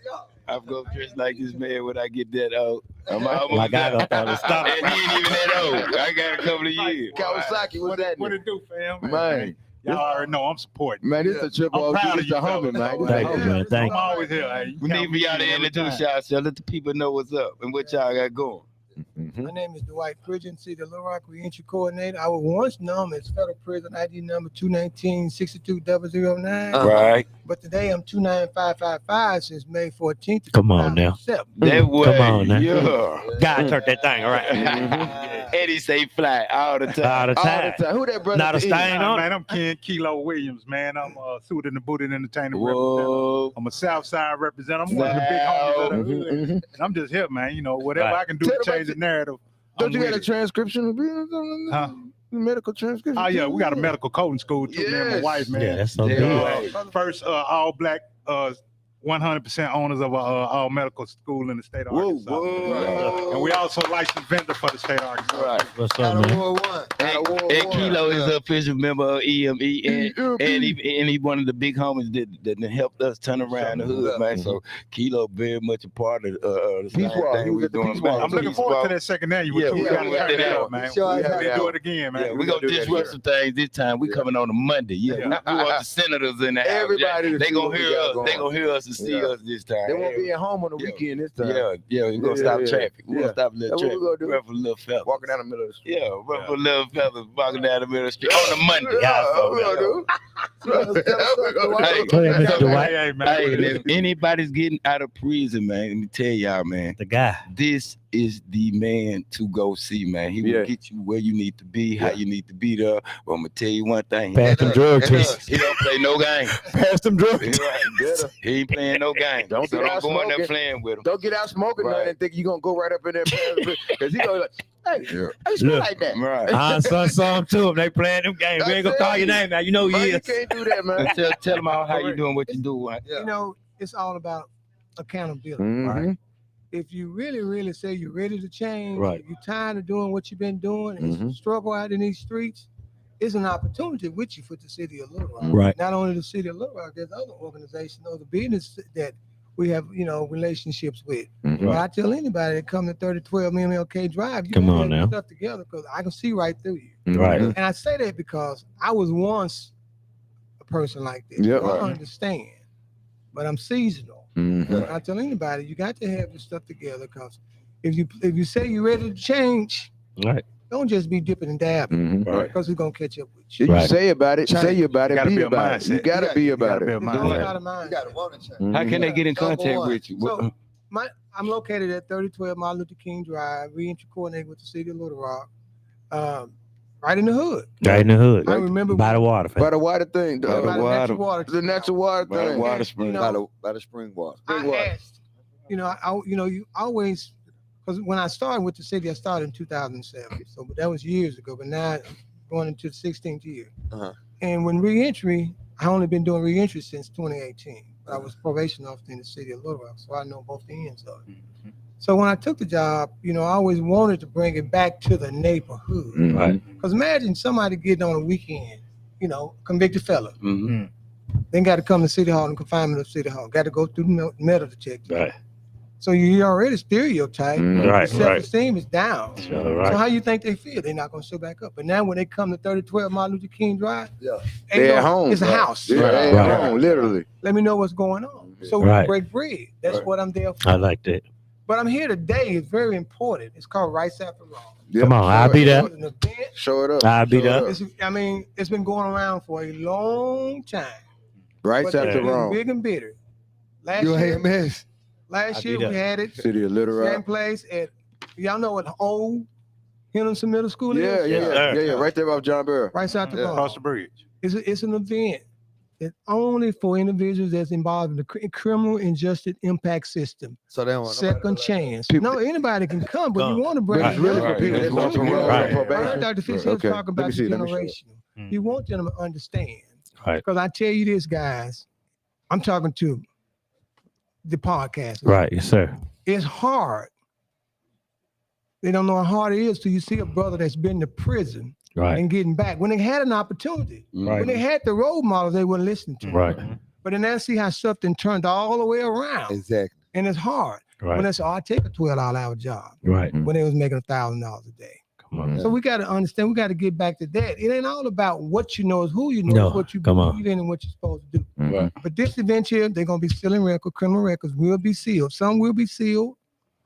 I'm gonna dress like this man when I get that old. I'm almost Like I there. don't stop. And he ain't even that old. I got a couple of years. Kawasaki, what's that? What it do, fam? Man, Y'all already know I'm supporting. man, this is a triple I'm OG. proud This of you, a homie, fellas. man. This a Thank you, homie. man. Thank I'm you. always here. Hey, We need for y'all to introduce yourself. Let the people know what's up and what y'all got going. Mhm. My name is Dwight Pridgeon, City of Little Rock Reentry Coordinator. I was once known as Federal Prison ID number 219-62009, Right. but today I'm 29555 since May 14th. Come on now. 2007. That way. Come on now. Yeah. God turned that thing right. Eddie say fly all the time. All the All time. the time. Who that brother? Not a to stain on it. Man, I'm Ken Kilo Williams, man. I'm suited and booted entertainer. Whoa. I'm a South Side representative. I'm one of the big homies of the Mhm, hood. mhm. And I'm just here, man. You know, whatever Right. I can do Tell to change about the narrative. Don't I'm you with got a it. transcription of being something? Huh? Medical transcription? Oh yeah, we got a medical coding school too, man. My Yes. wife, man. Yeah, that's so Yeah. good. First all black 100% owners of all medical school in the state of Whoa, Arkansas. whoa. And we also licensed vendor for the state of Arkansas. Right. What's Out up, of man? War One. And Kilo is an official member of EME, and he one of the big homies that helped us turn around the hood, man. So Kilo very much a part of the Peace same Walk. He thing was we at the doing. Peace man. Walk. I'm looking Peace forward Walk. to that second annual. Yeah, too. we We gotta gotta work turn that that out. up, man. Sure, We I gotta got do it. it again, man. Yeah, we're gonna disrupt some things this time. We coming on a Monday. Yeah, Yeah. we want the senators in the house. Everybody to They see gonna what we hear got us. going. They gonna hear us and see Yeah. us this time. They won't be at home on the Yeah. weekend this time. Yeah, we're gonna Yeah, stop yeah, traffic. We're yeah. gonna stop a little That's what traffic. we gonna do. Run for little fellas. Walking down the middle of the street. Yeah, run for little fellas walking down the middle of the street on a Monday. Yeah, so we gonna do. Hey, Go ahead, Mr. Dwight. Hey, man. Hey, and if anybody's getting out of prison, man, let me tell y'all, man, The guy. this is the man to go see, man. He Yeah. will get you where you need to be, how you need to be there. But I'm gonna tell you one thing. Pass them drug tests. He don't play no game. Pass them drug He tests. ain't playing playing no game. Don't So get don't out go in there smoking. playing with them. Don't get out smoking Right. nothing and think you're gonna go right up in there because he gonna like, hey, I smell Look. like that. Right. I saw some too. If they playing them games, we ain't gonna call your name now. You know who Man, he you is. can't do that, man. Tell them how you doing, what you do. Right? You know, it's all about accountability. Mhm. If you really say you're ready to change, Right. if you're tired of doing what you've been doing, and it's a struggle out in these streets, it's an opportunity with you for the city of Little Rock. Right. Not only the city of Little Rock, there's other organizations, other business that we have, relationships with. Mhm. But I tell anybody that come to 3012 MLK Drive, you Come gotta on have your now. stuff together because I can see right through you. Right. Mhm. And I say that because I was once a person like this. Yep. So I understand, but I'm seasonal. Mhm. I tell anybody, you got to have your stuff together because if you say you're ready to change, Right. don't just be dipping and dabbing Mhm. Right. because we're gonna catch up with You you. Right. say about it, say about it, Gotta be be a about it. You mindset. gotta be You about gotta be it. a It's mindset. not a mind. You got to want to change. Mhm. How can they get in Number contact one. with you? So I'm located at 3012 Martin Luther King Drive, reentry coordinator with the city of Little Rock, right in the hood. Right in the hood. I remember By the water. By the water thing, By the by the water. natural water. the natural water By the thing. water And, spring. By the spring water. Spring water. I asked, you always, because when I started with the city, I started in 2007. So that was years ago, but now I'm going into the 16th year. Uh-huh. And when reentry, I only been doing reentry since 2018. I was probation officer in the city of Little Rock, so I know both ends of it. So when I took the job, I always wanted to bring it back to the neighborhood. Mhm. Right. Because imagine somebody getting on a weekend, convicted fella, Mhm. then got to come to City Hall and confinement of City Hall, got to go through the metal detector. Right. So you already stereotyped. Mhm. Right. Your self-esteem is down. So, So right. how you think they feel? They're not going to show back up. But now when they come to 3012 Martin Luther King Drive, Yeah. ain't They're no- at home. it's a Right. house. Yeah, Right. they at Right. home, literally. Let me know what's going on. So we Right. can break bread. That's Right. what I'm there for. I like that. But I'm here today. It's very important. It's called Rights After Wrong. Yep. Come on, I'll be there. It's an event. Show it up. I'll be Show it there. up. It's been going around for a long time. Rights But after it's been wrong. big and bitter. Last You year, ain't miss. last I'll year be we there. had it City of Little same Rock. place at, y'all know what old Henderson Middle School Yeah, is? yeah, Yes, yeah, sir. yeah, yeah. Right there off John Burr. Rights After Yeah. Wrong. Across the bridge. It's an event that's only for individuals that's involved in the criminal injustice impact system. So they don't want nobody Second to chance. People- No, anybody can come, but Come. you want to bring But it's it really up. for people Right. that's on Right. parole Right. or I heard probation. Dr. Fisher Okay. talk Let about me the see, let me show. generational. Mm. You want them to understand. Right. Because I tell you this, guys, I'm talking to the podcast. Right. Yes, sir. It's hard. They don't know how hard it is till you see a brother that's been to prison Right. and getting back. When they had an opportunity, Right. when they had the role models, they wouldn't listen to. Right. But then I see how something turned all the way around. Exactly. And it's hard. When Right. they say, I take a 12-hour job Right. when they was making $1,000 a day. Come on. So we got to understand, we got to get back to that. It ain't all about what you know, it's who you know, No, it's what you come on. believe in and what you're supposed to do. Mhm. But this event here, they're going to be sealing records, criminal records will be sealed. Some will be sealed.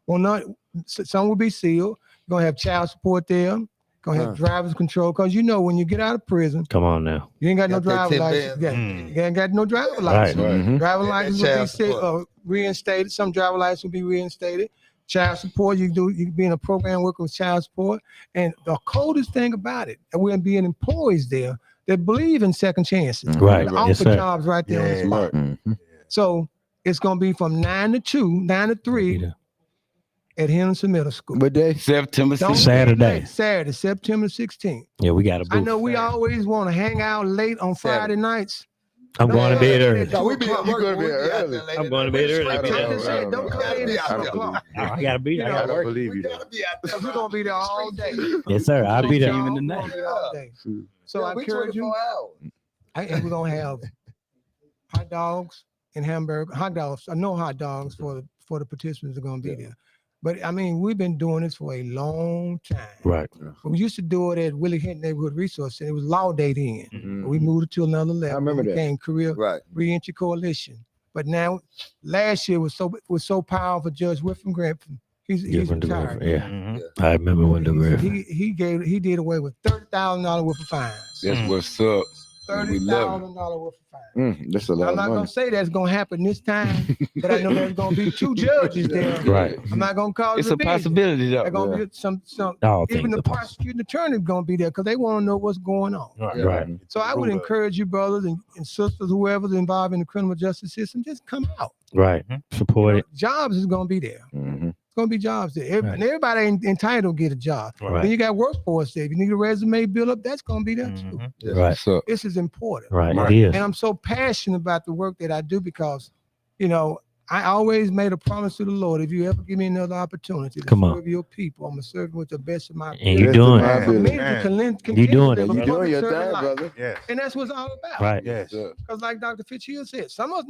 Well, not, some will be sealed. You're going to have child support there. Going to have driver's control. Because when you get out of prison, Come on now. you ain't got no Got that driver's 10 license. bands. You ain't got no driver's Right. license. Mhm. Driver And license that will be child support. reinstated. Some driver license will be reinstated. Child support, you can be in a program working with child support. And the coldest thing about it, and we're being employees there that believe in second chances. Right. And Yes, offer sir. jobs right there on the Yeah. spot. Mhm. So it's gonna be from 9 to 2, 9 to 3 at Henderson Middle School. But they September Don't 6th. be Saturday. late. Saturday, September 16th. Yeah, we got a I booth. know we always want to hang out late on Friday nights. I'm going to bed early. No, we be o'clock. you gonna be early. I'm going to bed early. Straight I to don't the know. set. Don't I come don't in believe at you. 2 o'clock. I got to be there. I You got to know, work. believe you. gotta be out there. Because we're gonna be there all day. Yes, sir. I'll be there. Even tonight. We're gonna be there all day. So I we encourage you. 24 hours. And we're gonna have hot dogs and hamburger, hot dogs. No hot dogs for the participants that are gonna be there. But I mean, we've been doing this for a long time. Right. We used to do it at Willie Hinton Neighborhood Resource Center. It was Law Day then. Mhm. We moved it to another level. I remember It that. became Career Right. Reentry Coalition. But now, last year was so powerful. Judge Wilfred Grantham, he's Different retired. Yeah. I remember when the He did away with $30,000 worth of fines. That's what's up. $30,000 worth of fines. That's a lot I'm of not money. gonna say that's gonna happen this time, but I know there's gonna be 2 judges there. Right. I'm not gonna call it It's a division. possibility There's though. gonna be some All even things the are possible. prosecuting attorney is gonna be there because they want to know what's going on. Right. So I would encourage you, brothers and sisters, whoever's involved in the criminal justice system, just come out. Right. Support it. Jobs is gonna be there. Mhm. It's gonna be jobs there. Right. And everybody ain't entitled to get a job. Right. Then you got workforce there. If you need a resume build up, that's gonna be there too. Right. So This is important. Right. Right. It is. And I'm so passionate about the work that I do because, I always made a promise to the Lord. If you ever give me another opportunity to Come on. serve your people, I'm gonna serve them with the best of my And you Yes, doing my it. I'm committed to Man. continue You doing to it. live a You doing your public thing, servant life. brother. Yes. And that's what it's all about. Right. Yes. Because like Dr. Fitzgerald said, some of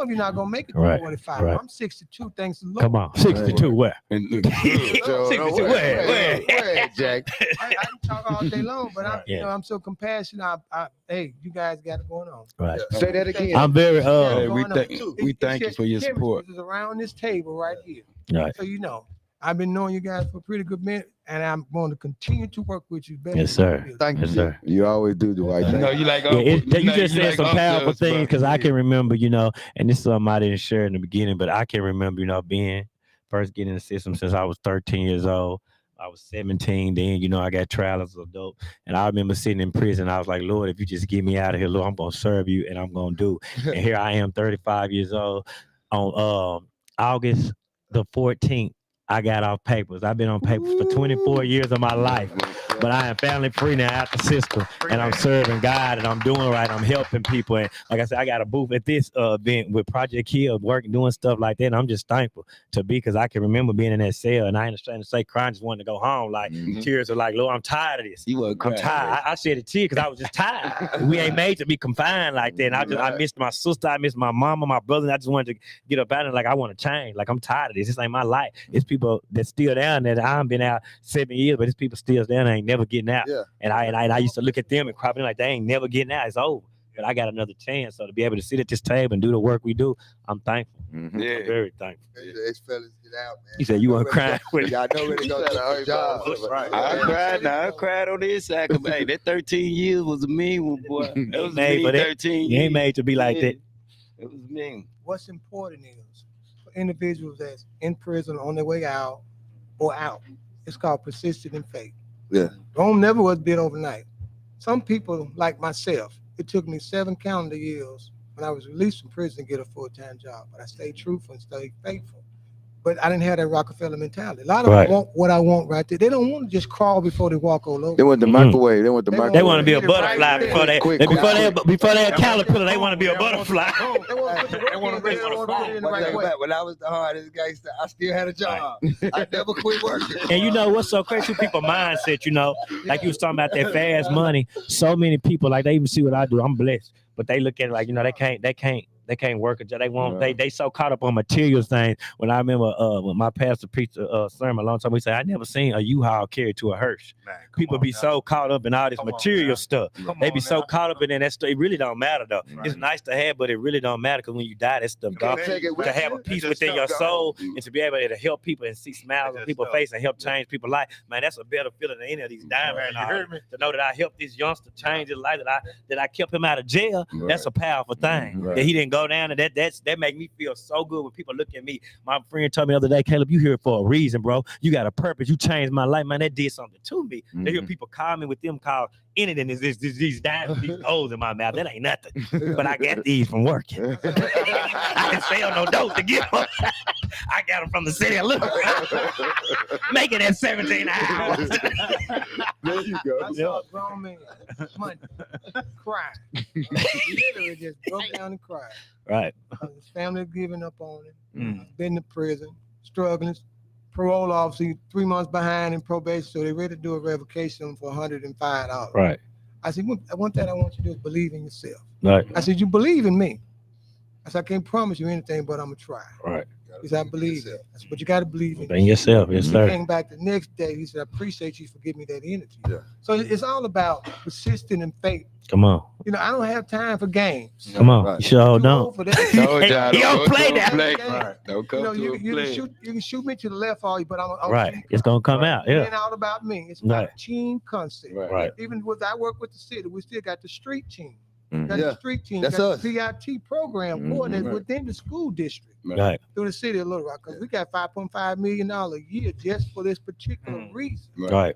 you not gonna make it Right, to 45. right. I'm 62, thanks to the Lord. Come on. 62 where? and look, So, 62, no, where, Jack? I can talk all day long, but Yeah. I'm so compassionate. Hey, you guys got it going on. Right. Say that again. I'm very Hey, we Going on. thank It's- we it's thank you just for your chemistry support. is around this table right here. right. So I've been knowing you guys for a pretty good minute, and I'm going to continue to work with you. best Yes, as I sir. feel. Thank Yes, you. sir. You always do the right You thing. know, you like Yeah, Uncle- you know, just said like some Uncle powerful us, things brother. because I can remember, and this is something I didn't share in the beginning, but I can remember, being first getting in the system since I was 13 years old. I was 17 then, I got trial as an adult. And I remember sitting in prison. I was like, Lord, if you just get me out of here, Lord, I'm going to serve you and I'm going to do. And here I am, 35 years old. On August the 14th, I got off papers. I've been on papers for 24 years of my life. But I am family free now out the system. And I'm serving God and I'm doing right. I'm helping people. And like I said, I got a booth at this event with Project Hill, working, doing stuff like that. And I'm just thankful to be, because I can remember being in that cell and I ain't trying to say crying, just wanting to go home. Like tears are like, Lord, I'm tired of this. You wasn't I'm crying, tired. I shed a tear because I was just tired. We ain't made to be confined like that. And I missed my sister. I missed my mama, my brother. And I just wanted to get up out of it. Like, I want to change. Like, I'm tired of this. This ain't my life. It's people that's still down there. I've been out 7 years, but it's people still down there, ain't never getting out. Yeah. And I used to look at them and cry, like, they ain't never getting out. It's over. But I got another chance. So to be able to sit at this table and do the work we do, I'm thankful. I'm very thankful. Ex fellas, get out, man. He said, you weren't crying with Y'all know where to go to the job. I cried. Now I cried on this side. Hey, that 13 years was a mean one, boy. That was made mean for that. 13 You ain't years. made to be like that. It was mean. What's important is for individuals that's in prison on their way out or out, it's called persistent in faith. Yeah. Rome never was built overnight. Some people, like myself, it took me 7 calendar years when I was released from prison to get a full-time job. But I stayed truthful and stayed faithful. But I didn't have that Rockefeller mentality. A lot of them want what I want right there. They don't want to just crawl before they walk all over. They want the microwave. They want the They microwave. They want to be a Get it right butterfly there. before they Quick, before they a caterpillar. They want to be a butterfly. They want to put the work in, they want to put it in the right way. When I was the hardest gangster, I still had a job. I never quit working. And you know what's so crazy? People mindset, like you was talking about that fast money. So many people, like, they even see what I do. I'm blessed, but they look at it like, they can't work a job. They won't. They so caught up on material things. When I remember when my pastor preached a sermon a long time, he said, I never seen a U-Haul carried to a hearse. Man, People be so caught up in all this Come on material now. stuff. Come They on be so now. caught up in that stuff. It really don't matter though. Right. It's nice to have, but it really don't matter, because when you die, that stuff gone. take it with To have you. a peace That's within your just soul and to be able to help people and see smiles on That's people's stuff. face and help change people's life, man, that's a better feeling than any of these diamonds. Man, you heard me? To know that I helped this youngster change his life, that I kept him out of jail, that's a powerful thing. Right. That he didn't go down, and that make me feel so good when people look at me. My friend told me the other day, Caleb, you here for a reason, bro. You got a purpose. You changed my life, man. That did something to me. To hear people call me with them called anything is these diamonds, these holes in my mouth. That ain't nothing. But I got these from working. I didn't sell no dope to get them. I got them from the city of Louisville. Making that 17 hours. There you go. I saw a grown man Monday crying. Literally just broke down and cried. Right. His family giving up on him. Been to prison, struggling. Parole officer 3 months behind in probation, so they're ready to do a revocation for $105. Right. I said, one thing I want you to do is believe in yourself. Right. I said, you believe in me. I said, I can't promise you anything, but I'm gonna try. Right. He said, I believe it. I said, but you got to believe in In yourself. Yes, He sir. came back the next day. He said, I appreciate you for giving me that energy. Yeah. So it's all about persisting in faith. Come on. I don't have time for games. Come on. Right. You sure Too don't. old for that. Told y'all, He don't don't play go to a that. play. Right. Don't come to You a can play. shoot me to the left all you, but I'm Right. It's gonna come out. It Yeah. ain't all about me. It's about Right. team concept. Right. Right. Even with I work with the city, we still got the street team. got the street team, That's got us. the PIT program coordinated Right. within the school district Right. through the city of Little Rock, because we got $5.5 million a year just for this particular reason. Right.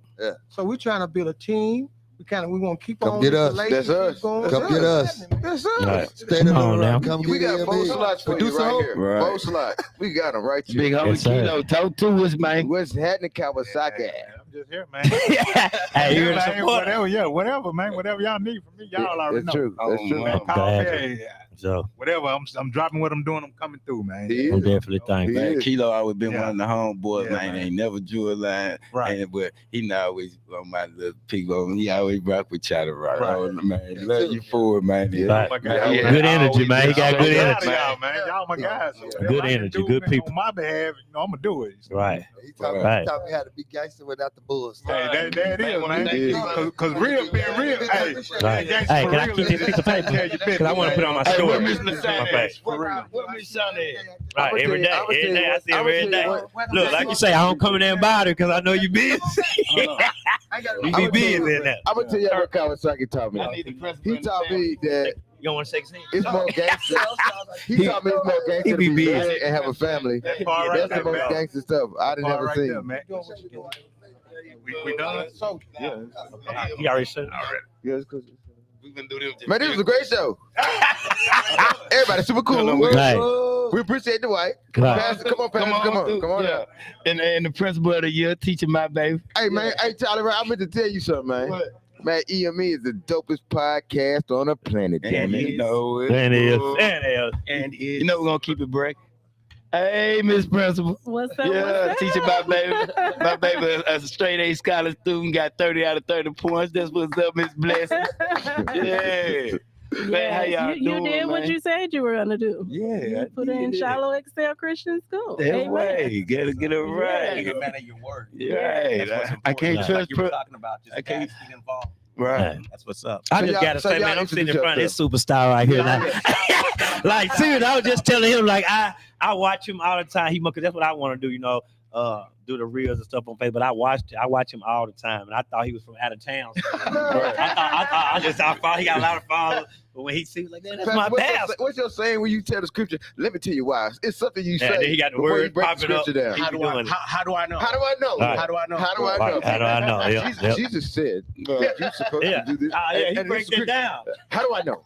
So we're trying to build a team. We want to keep Come on get this us. relationship That's us. going. Come get us. That's us. Right. State Come of on Little now. Rock. Come We get got 4 EME. slots for you Producer right Hope. here. Right. 4 slots. We got them right here. Big homie Yes, sir. Kilo, talk to us, man. What's happening, Kawasaki? I'm just here, man. Hey, you're the supporter. Whatever, man. Whatever y'all need from me, y'all already That's know. true. That's Oh, true. man. Call me. Glad. Hey, So whatever. I'm dropping what I'm doing. I'm coming through, man. He I'm is. definitely thankful. Yeah. Man, Kilo always been Yeah. one of the homeboys, Yeah, man. man. Ain't never drew a line. Right. But he not always on my little people. He always rock with y'all, right? Right. Oh, man, love you for it, man. Yeah. Right. Oh my God. Yeah. Good energy, man. He got good I'm proud energy. of y'all, man. Y'all my guys. So Good whatever I can energy, do, good man, people. on my behalf, I'm gonna do it. Right. He Right. taught me how to be gangster without the bulls. Hey, there it is, man. Yeah. Cause real being real. Hey, Right. gangster Hey, for can I real keep this is- piece of paper? Tell your Because I want to put it on my Hey, story. where Miss Lasagna My bad. is? For real. Where Miss Lasagna is? Right, I'ma every tell day. you- I'ma Every tell day. you I what- see him I'ma every tell day. you what- Look, like you say, I don't come in there and bother because I know you busy. You be busy in there. I'm gonna tell you what Kawasaki taught me. I need the He president. taught me that You don't want to shake his hand? it's more gangster. He taught me it's more gangster to be be busy. married and have a family. That part right That's the there, most man. gangster stuff I'd Part never right seen. there, man. We done? He already said. Yeah, it's cool. We can do them. Man, this was a great show. Everybody super cool. Right. We appreciate the white. Right. Pastor, come on, Pastor, come on Yeah. out. And the principal of the year teaching my baby. Hey man, hey Tyler, I meant to tell you something, man. What? Man, EME is the dopest podcast on the planet, damn And it. you know it. There it is. There it is. And you know we're gonna keep it break. Hey, Miss Principal. What's up? Yeah, what's teaching my baby. My baby as a straight A scholar student got 30 out of 30 points. That's what's up, Miss Blessing. Yeah. Man, how y'all you doing, did what man? you said you were gonna do. Yeah. You I put in did. Shiloh Excel Christian School. That Amen. way. Gotta get it right. Yeah. Man of your word. Yeah. That's what's I can't important. trust Like you were pro- talking about just I can't- being involved. Right. That's what's up. I So just y'all- gotta so say, man, y'all I'm sitting in introduce front of this superstar right here now. Like, seriously, I was just telling him, like, I watch him all the time. Because that's what I want to do, do the reels and stuff on Facebook. But I watch him all the time, and I thought he was from out of town. I thought he got a lot of followers. But when he sees like that, that's my pastor. What's your saying when you tell the scripture? Let me tell you why. It's something you And say. then he got the before you word break the popping up. scripture down. He How be do I? doing it. How do I know? How do I know? Right. How do I know? How do I Right. know? How do I know? Yep, Jesus, yep. Jesus said that you're supposed Yeah. to do this. Yeah, he And breaks this it down. How do I know?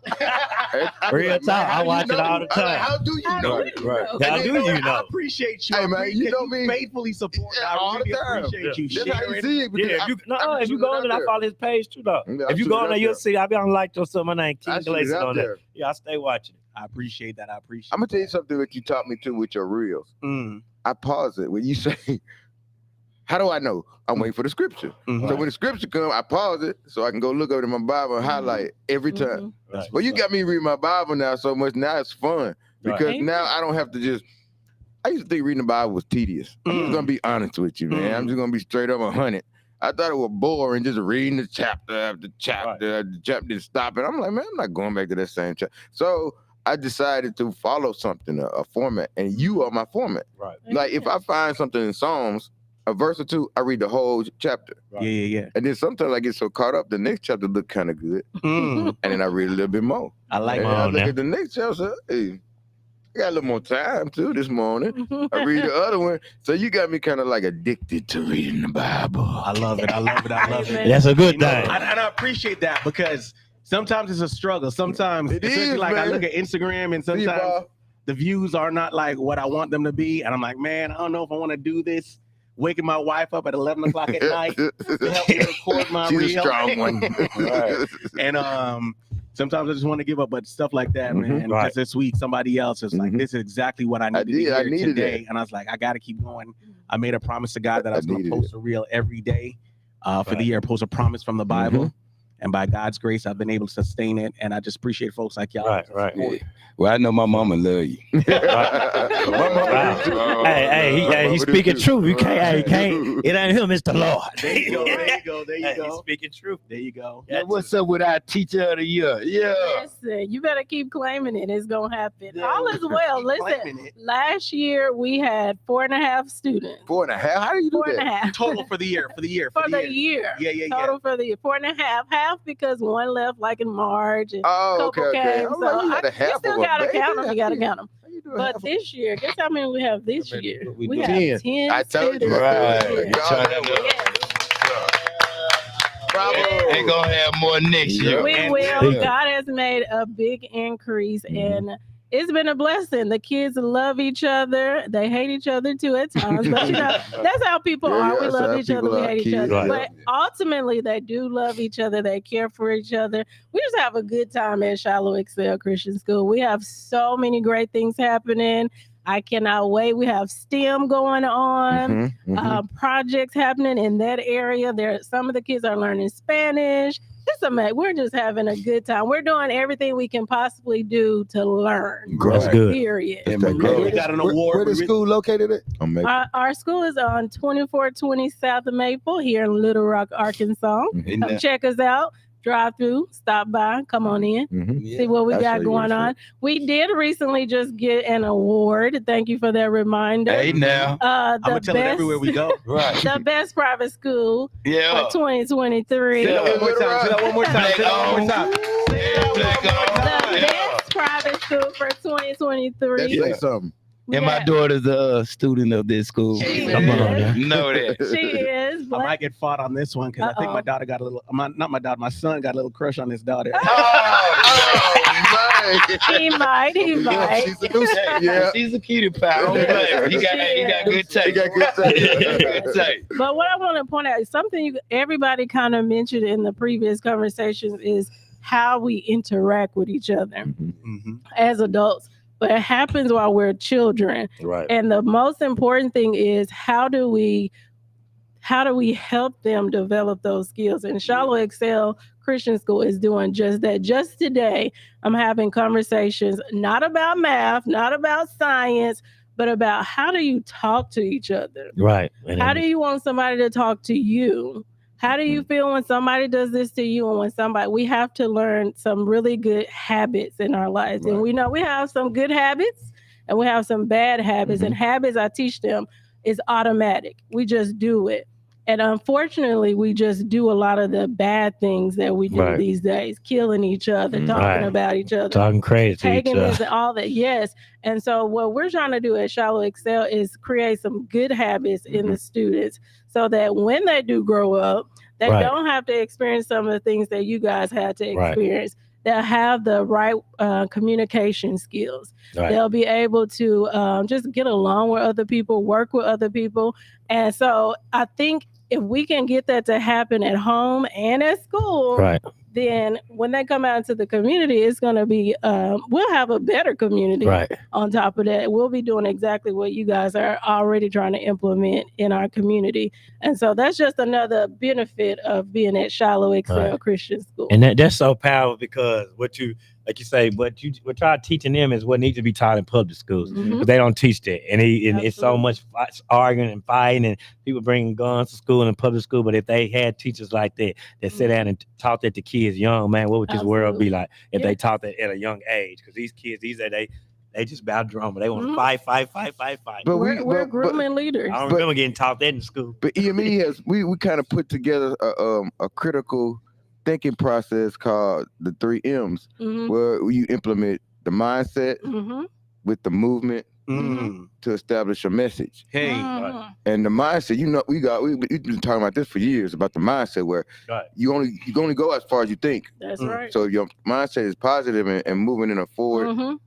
Real Man, talk. how I do watch you it know? all the I'm like, time. how do you know? Right. And How then, do you I know? appreciate you. Hey, man, because you know me. faithfully support. I All the really time. appreciate you That's how you sharing. see it. because Yeah, if you go on there, I follow his page too, though. Yeah, I If you shoot go it on there, out you'll there. see. I be on like or something. My name I King shoot it Glason out on there. there. Yeah, I stay watching it. I appreciate that. I appreciate. I'm gonna tell you something that you taught me too with your reels. Mm. I pause it when you say, "How do I know?" I'm waiting for the scripture. Mhm. So when the scripture comes, I pause it so I can go look over to my Bible and highlight it every time. Right. Well, you got me reading my Bible now so much. Now it's fun because Right. now I don't have to just. I used to think reading the Bible was tedious. I'm just gonna be honest with you, man. I'm just gonna be straight up 100. I thought it was boring just reading the chapter after chapter after chapter and stopping. I'm like, man, I'm not going back to that same chapter. So I decided to follow something, a format, and you are my format. Right. Like if I find something in Psalms, a verse or two, I read the whole chapter. Right. Yeah. And then sometimes I get so caught up, the next chapter look kind of good. Mm. And then I read a little bit more. I like And that. then I on look now. at the next chapter, hey, I got a little more time too this morning. I read the other one. So you got me kind of like addicted to reading the Bible. I love it. I love it. I love it. Amen. That's a good You know, thing. and I appreciate that because sometimes it's a struggle. Sometimes, It especially is, like I man. look at Instagram and See, sometimes Bob? the views are not like what I want them to be. And I'm like, man, I don't know if I want to do this. Waking my wife up at 11 o'clock at night to help me record my She's reel. a strong one. Right. And sometimes I just want to give up, but stuff like that, man. Right. Just this week, somebody else is like, Mhm. this is exactly what I I needed to did. I hear needed today. that. And I was like, I got to keep going. I made a promise to God that I I was going to needed post a reel every day for the Right. year, post a promise from the Bible. And by God's grace, I've been able to sustain it. And I just appreciate folks like y'all. Right. Yeah. Well, I know my mama love you. Wow. Hey, he's speaking truth. You can't. It ain't him. It's the Lord. There you go. There you go. There you He's go. speaking truth. There you go. Now, what's up with our teacher of the year? Yeah. Listen, you better keep claiming it. It's gonna happen. Yeah, All is well. Listen, Claiming it. last year we had 4.5 students. 4.5? How do you do that? 4.5 Total for the year. For the year. for the year. Yeah. Total for the year. 4.5. Half half because one left like in March and Oh, couple okay. came. I'm so like, you got a you half still of a gotta baby? count them. You gotta count them. How you doing But half of- this year, guess how many we have this year? we We do. have 10 I told you. students Right. this year. Y'all Turn that it way. Yes. Bravo. They gonna have more next year. We And- will. Yeah. God has made a big increase, Mm-hmm. and it's been a blessing. The kids love each other. They hate each other too at times, but you know that's how people Yeah, are. yeah, We that's love how each other. people We are. hate each Kids, other, yeah. but ultimately they do love each other. They care for each other. We just have a good time at Shiloh Excel Christian School. We have so many great things happening. I cannot wait. We have STEM going on. Projects happening in that area. Some of the kids are learning Spanish. It's amazing. We're just having a good time. We're doing everything we can possibly do to learn. That's good. Period. And And we got an award. Where the school located at? Our school is on 2420 South of Maple here in Little Rock, Arkansas. And Come check us out. Drive through, stop by, come on in, see what we That's got what going you on. We did recently just get an award. Thank you for that reminder. Hey now. I'm gonna tell it everywhere we go. Right. The best private school Yeah. for 2023. Say that one more time. Say that one more time. Say that one more time. The best private school for 2023. Say something. We And my got- daughter's a student of this school. She Come on, is. now. Know that. She is. I Black. might get fought on this one because I think Uh-oh. my daughter got a little. Not my daughter. My son got a little crush on his daughter. He might. He might. She's a new yeah. She's a cutie pie. Don't blame her. He got good taste. He got good taste. Good taste. But what I want to point out is something everybody kind of mentioned in the previous conversations is how we interact with each other Mm-hmm. as adults. But it happens while we're children. Right. And the most important thing is how do we help them develop those skills? And Shiloh Excel Christian School is doing just that. Just today, I'm having conversations not about math, not about science, but about how do you talk to each other? Right. And How then- do you want somebody to talk to you? How do you feel when somebody does this to you? And we have to learn some really good habits in our lives. And we know we have some good habits and we have some bad habits. And habits, I teach them, is automatic. We just do it. And unfortunately, we just do a lot of the bad things that we do Right. these days, killing each other, talking Right. about each other, talking crazy to each taking other. this and all that. Yes. And so what we're trying to do at Shiloh Excel is create some good habits in the students so that when they do grow up, they Right. don't have to experience some of the things that you guys had to Right. experience. They'll have the right communication skills. Right. They'll be able to just get along with other people, work with other people. And so I think if we can get that to happen at home and at school, Right. then when they come out into the community, it's going to be, we'll have a better community. Right. On top of that, we'll be doing exactly what you guys are already trying to implement in our community. And so that's just another benefit of being at Shiloh Excel Right. Christian School. And that's so powerful because what you, like you say, what try teaching them is what needs to be taught in public schools. Mhm. But they don't teach that. And it's so Absolutely. much arguing and fighting and people bringing guns to school and public school. But if they had teachers like that sit down and taught that to kids young, man, what would this world be like if they taught that at a young age? Because these kids, they just about drama. They want to fight. But we're grooming leaders. I don't remember getting taught that in school. But EME has we kind of put together a critical thinking process called the 3 M's, Mhm. where you implement the mindset Mhm. with the movement to establish a message. Hey, Mhm. And the mindset, we've been talking about this for years about the mindset where Right. you only go as far as you think. That's right. So if your mindset is positive and moving in a forward, Mhm.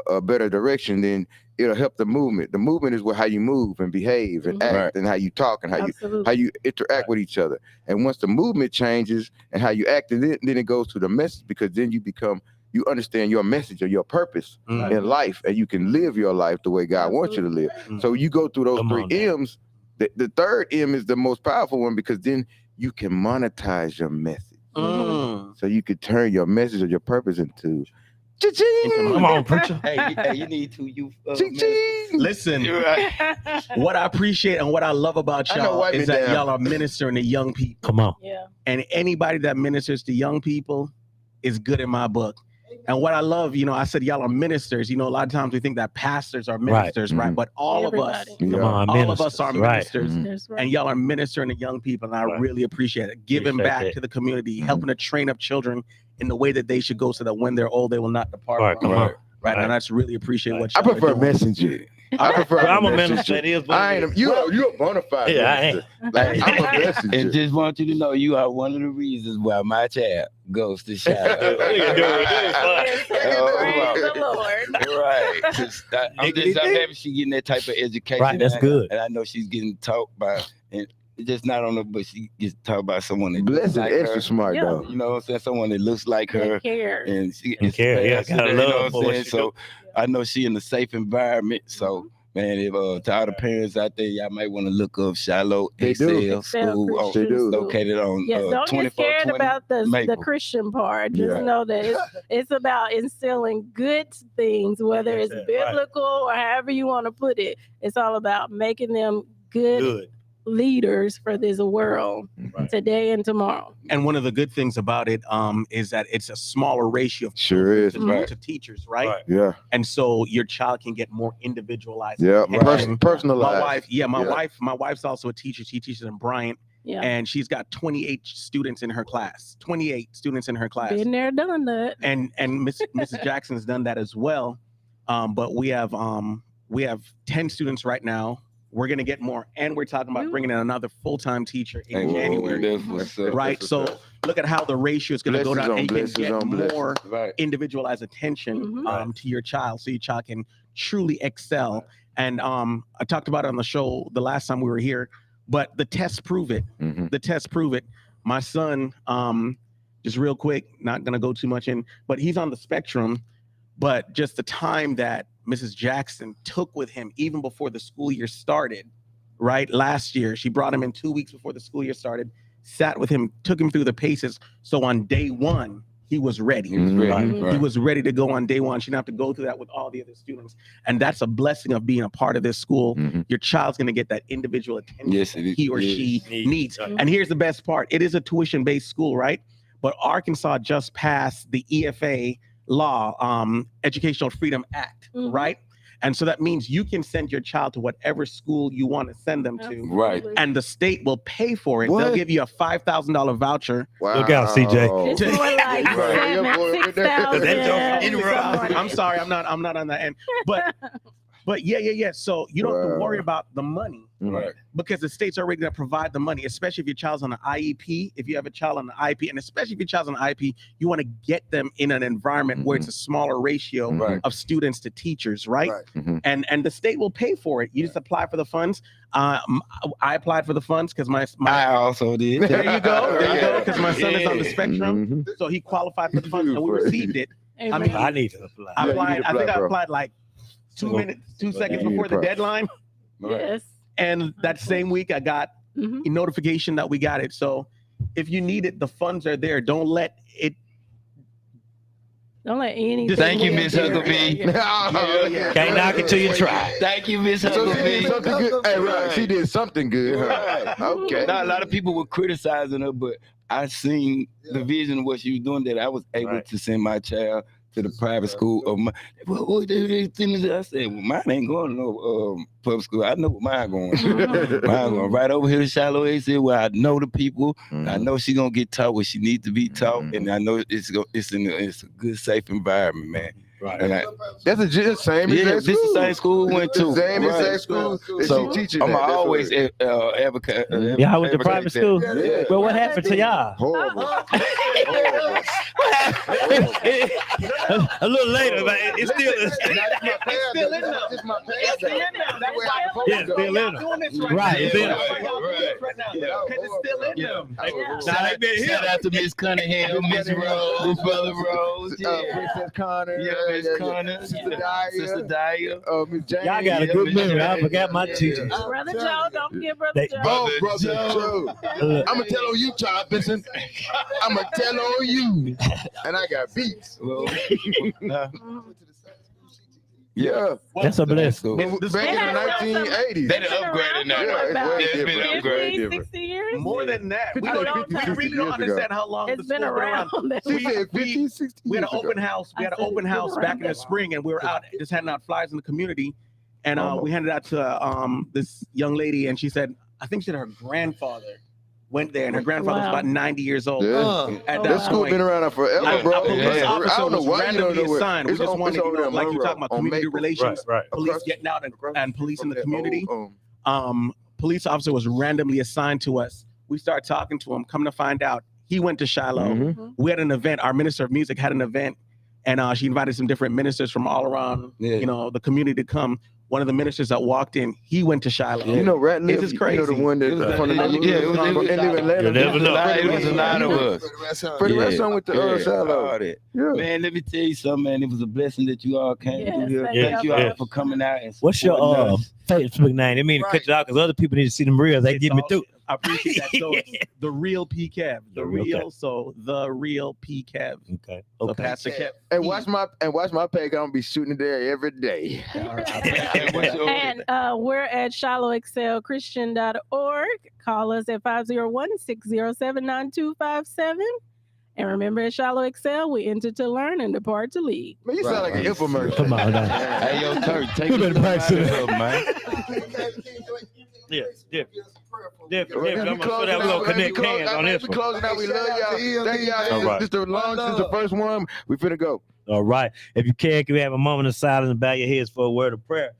a better direction, then it'll help the movement. The movement is how you move and behave and Mhm. act and how you talk and how Absolutely. you interact with each other. And once the movement changes and how you act, then it goes to the message, because then you understand your message or your purpose in life, and you can live your life the way God wants you to live. So you go through those Come 3 on now. M's. The third M is the most powerful one, because then you can monetize your message. So you could turn your message or your purpose into cha-ching. Come on, preacher. hey, you need to Ching-ching. listen. What I appreciate and what I love about I know, y'all wipe is it that down. y'all are ministering to young people, Come on. Yeah. and anybody that ministers to young people is good in my book. And what I love, I said y'all are ministers. A lot of times we think that pastors are ministers, right? But all of us, all of us are ministers, That's right. and y'all are ministering to young people. And I really appreciate it. Giving back to the community, helping to train up children in the way that they should go, so that when they're old, they will not depart from it. Right, and I just really appreciate what I y'all prefer are doing. messenger. I prefer. I'm a minister. I ain't. You a bona fide. Yeah, I minister. Like, I'm a messenger. And just want you to know, you are one of the reasons why my child goes to Shiloh. Praise the Lord. Right. I'm happy she's getting that type of education. Right, that's good. And I know she's getting taught by, and just not on her, but she gets taught by someone that Blessed like extra her. smart though. You know what I'm saying? Someone that looks like her. Cares. And she And care, yeah, gotta you love know for what what I'm saying? she So I know she in a safe environment. So man, if to all the parents out there, y'all might want to look up Shiloh They do. Excel School. They do. Located on Yes, don't get scared 2420 about the Maple. Christian part. Just Yeah. know that it's about instilling good things, whether it's biblical or however you want to put it. It's all about making them good leaders for this world today and tomorrow. And one of the good things about it is that it's a smaller ratio of Sure is. to teachers, right? Yeah. And so your child can get more individualized. Yeah. attention. Personalized. My wife's also a teacher. She teaches in Bryant. Yeah. And she's got 28 students in her class. 28 students in her class. Been there, done that. And Mrs. Jackson's done that as well. But we have 10 students right now. We're gonna get more, and we're talking about bringing in another full-time teacher in January. Right. So look at how the ratio is gonna go down, and you can get more individualized attention to your child, so your child can truly excel. And I talked about it on the show the last time we were here, but the tests prove it. The tests prove it. My son, just real quick, not gonna go too much in, but he's on the spectrum. But just the time that Mrs. Jackson took with him, even before the school year started, right? Last year, she brought him in 2 weeks before the school year started, sat with him, took him through the paces. So on day one, he was ready. He was ready to go on day one. She didn't have to go through that with all the other students. And that's a blessing of being a part of this school. Your child's going to get that individual attention he or she needs. And here's the best part. It is a tuition-based school, right? But Arkansas just passed the EFA law, Educational Freedom Act, right? And so that means you can send your child to whatever school you want to send them to. Right. And the state will pay for it. They'll give you a $5,000 voucher. Wow. Look out, CJ. It's more like 6,000. I'm sorry, I'm not on that end. But yeah. So you don't have to worry about the money. Right. Because the state's already going to provide the money, especially if your child's on an IEP. If you have a child on an IEP, and especially if your child's on an IEP, you want to get them in an environment where it's a smaller ratio of students to teachers, right? And the state will pay for it. You just apply for the funds. I applied for the funds because my I also did. There you go, because my son is on the spectrum, so he qualified for the funds, and we received it. I mean, I need to apply. I think I applied like 2 seconds before the deadline. Yes. And that same week, I got a notification that we got it. So if you need it, the funds are there. Don't let anything. Thank you, Miss Huckabee. Can't knock it till you try. Thank you, Miss Huckabee. Hey, right. She did something good. Right. Okay. Now, a lot of people were criticizing her, but I seen the vision of what she was doing, that I was able to send my child to the private school. What they I said, well, mine ain't going to no public school. I know what mine going. Mine going right over here to Shiloh AC, where I know the people. I know she gonna get taught what she needs to be taught, and I know it's a good, safe environment, man. Right. And that's the same exact this school. the same school we went to. Same exact school. So she teaching I'm that. always advocate. Yeah, I went to private school. Yeah. Well, what happened to y'all? Horrible. A little later, but it's still. It's still in them. Yeah, still in them. Right, it's in them. Because it's still in them. Shout out to Miss Cunningham, Miss Rose, Brother Rose, Princess Connor, Miss Connor, Sister Dyer, Miss Jane. Y'all got a good memory. I forgot my teachers. Brother Joe, don't forget Brother Joe. Oh, Brother Joe. I'm going to tell on you, Child Vincent. I'm going to tell on you. And I got beats. Yeah. That's a blessing. Back in the 1980s. They done upgraded now. Yeah, it's way It's been different. upgraded. 60 years? More than that. We Like don't 50, 60 really years don't ago. understand how long It's the been school's around. She said 50, 60 We had an years ago. open house. We had an I said open it's house been back in the around. spring, and we were out just handing out flyers in the community. And Almost. we handed out to this young lady, and she said, I think she said her grandfather went there, and her grandfather was Wow. about 90 years old. Yeah. At Oh, that That school point. been around forever, A bro. police Yeah. officer I don't know was why you don't randomly know it. assigned. We It's just on- wanted, it's over there in like you Monroe, talking about on community Maple. relations, Right. police Across- getting out and policing from the that community. old, Police officer was randomly assigned to us. We started talking to him. Come to find out, he went to Shiloh. Mhm. We had an event. Our minister of music had an event, and she invited some different ministers from all around, Yeah. the community to come. One of the ministers that walked in, he went to Shiloh. You know, Ratliff, It's just you know the crazy. one that It was from the like- neighborhood, yeah, it was- from Indian Atlanta. You never know. It was a lot of us. Freddie Yeah. West went to Shiloh. all that. Yeah. Man, let me tell you something, man. It was a blessing that you all came Yes, through here. thank Thank you y'all. all for coming out and What's your supporting us. Facebook name? I didn't mean to cut you out because other people need to see them reels. They get me through. I appreciate that. So it's the real PCAV. The The real real, so the real PCAV. Okay. So Okay. Pastor Kev. And watch my page. I'm gonna be shooting it there every day. And what's your- And we're at ShilohExcelChristian.org. Call us at 501-607-9257. And remember, at Shiloh Excel, we enter to learn and depart to lead. Man, you sound like an infomercial. Come on now. Hey, yo, Turk, take You us better practice it. up, man. Yeah. Well, Definitely. as we I'm gonna closing that we're out, gonna connect hands on as this we one. closing out, we love y'all. Thank y'all. All right. This is the launch. This is the first one. We finna go. All right. If you can we have a moment of silence and bow your heads for a word of prayer.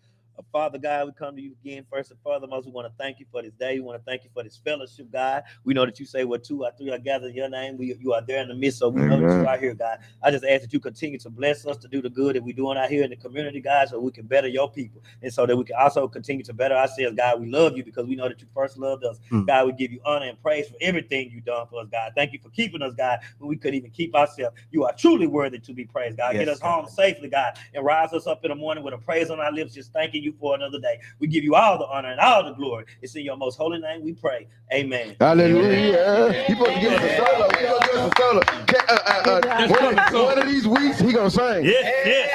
Father God, we come to you again. First and foremost, we want to thank you for this day. We want to thank you for this fellowship, God. We know that you say where 2 or 3 are gathered in your name. You are there in the midst, so we know that you are here, God. I just ask that you continue to bless us to do the good that we're doing out here in the community, God, so we can better your people and so that we can also continue to better ourselves, God. We love you because we know that you first loved us. God, we give you honor and praise for everything you've done for us, God. Thank you for keeping us, God, when we couldn't even keep ourselves. You are truly worthy to be praised, God. Get us home safely, God, and rise us up in the morning with a praise on our lips, just thanking you for another day. We give you all the honor and all the glory. It's in your most holy name we pray. Amen. Hallelujah. You supposed to give us a solo. You supposed to give us a solo. One of these weeks, he gonna sing. Yes.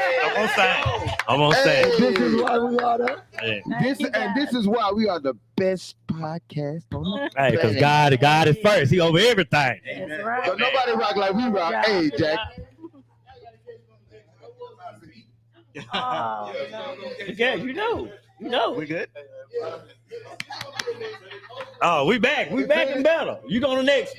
I'm gonna sing. This is why we are the. Yeah. This is why we are the best podcast on the Hey, because planet. God is first. He over everything. That's right. So nobody rock like we rock. Hey, Jack. Oh, Yeah, you know. We good? Oh, we back. We back and better. You go to next.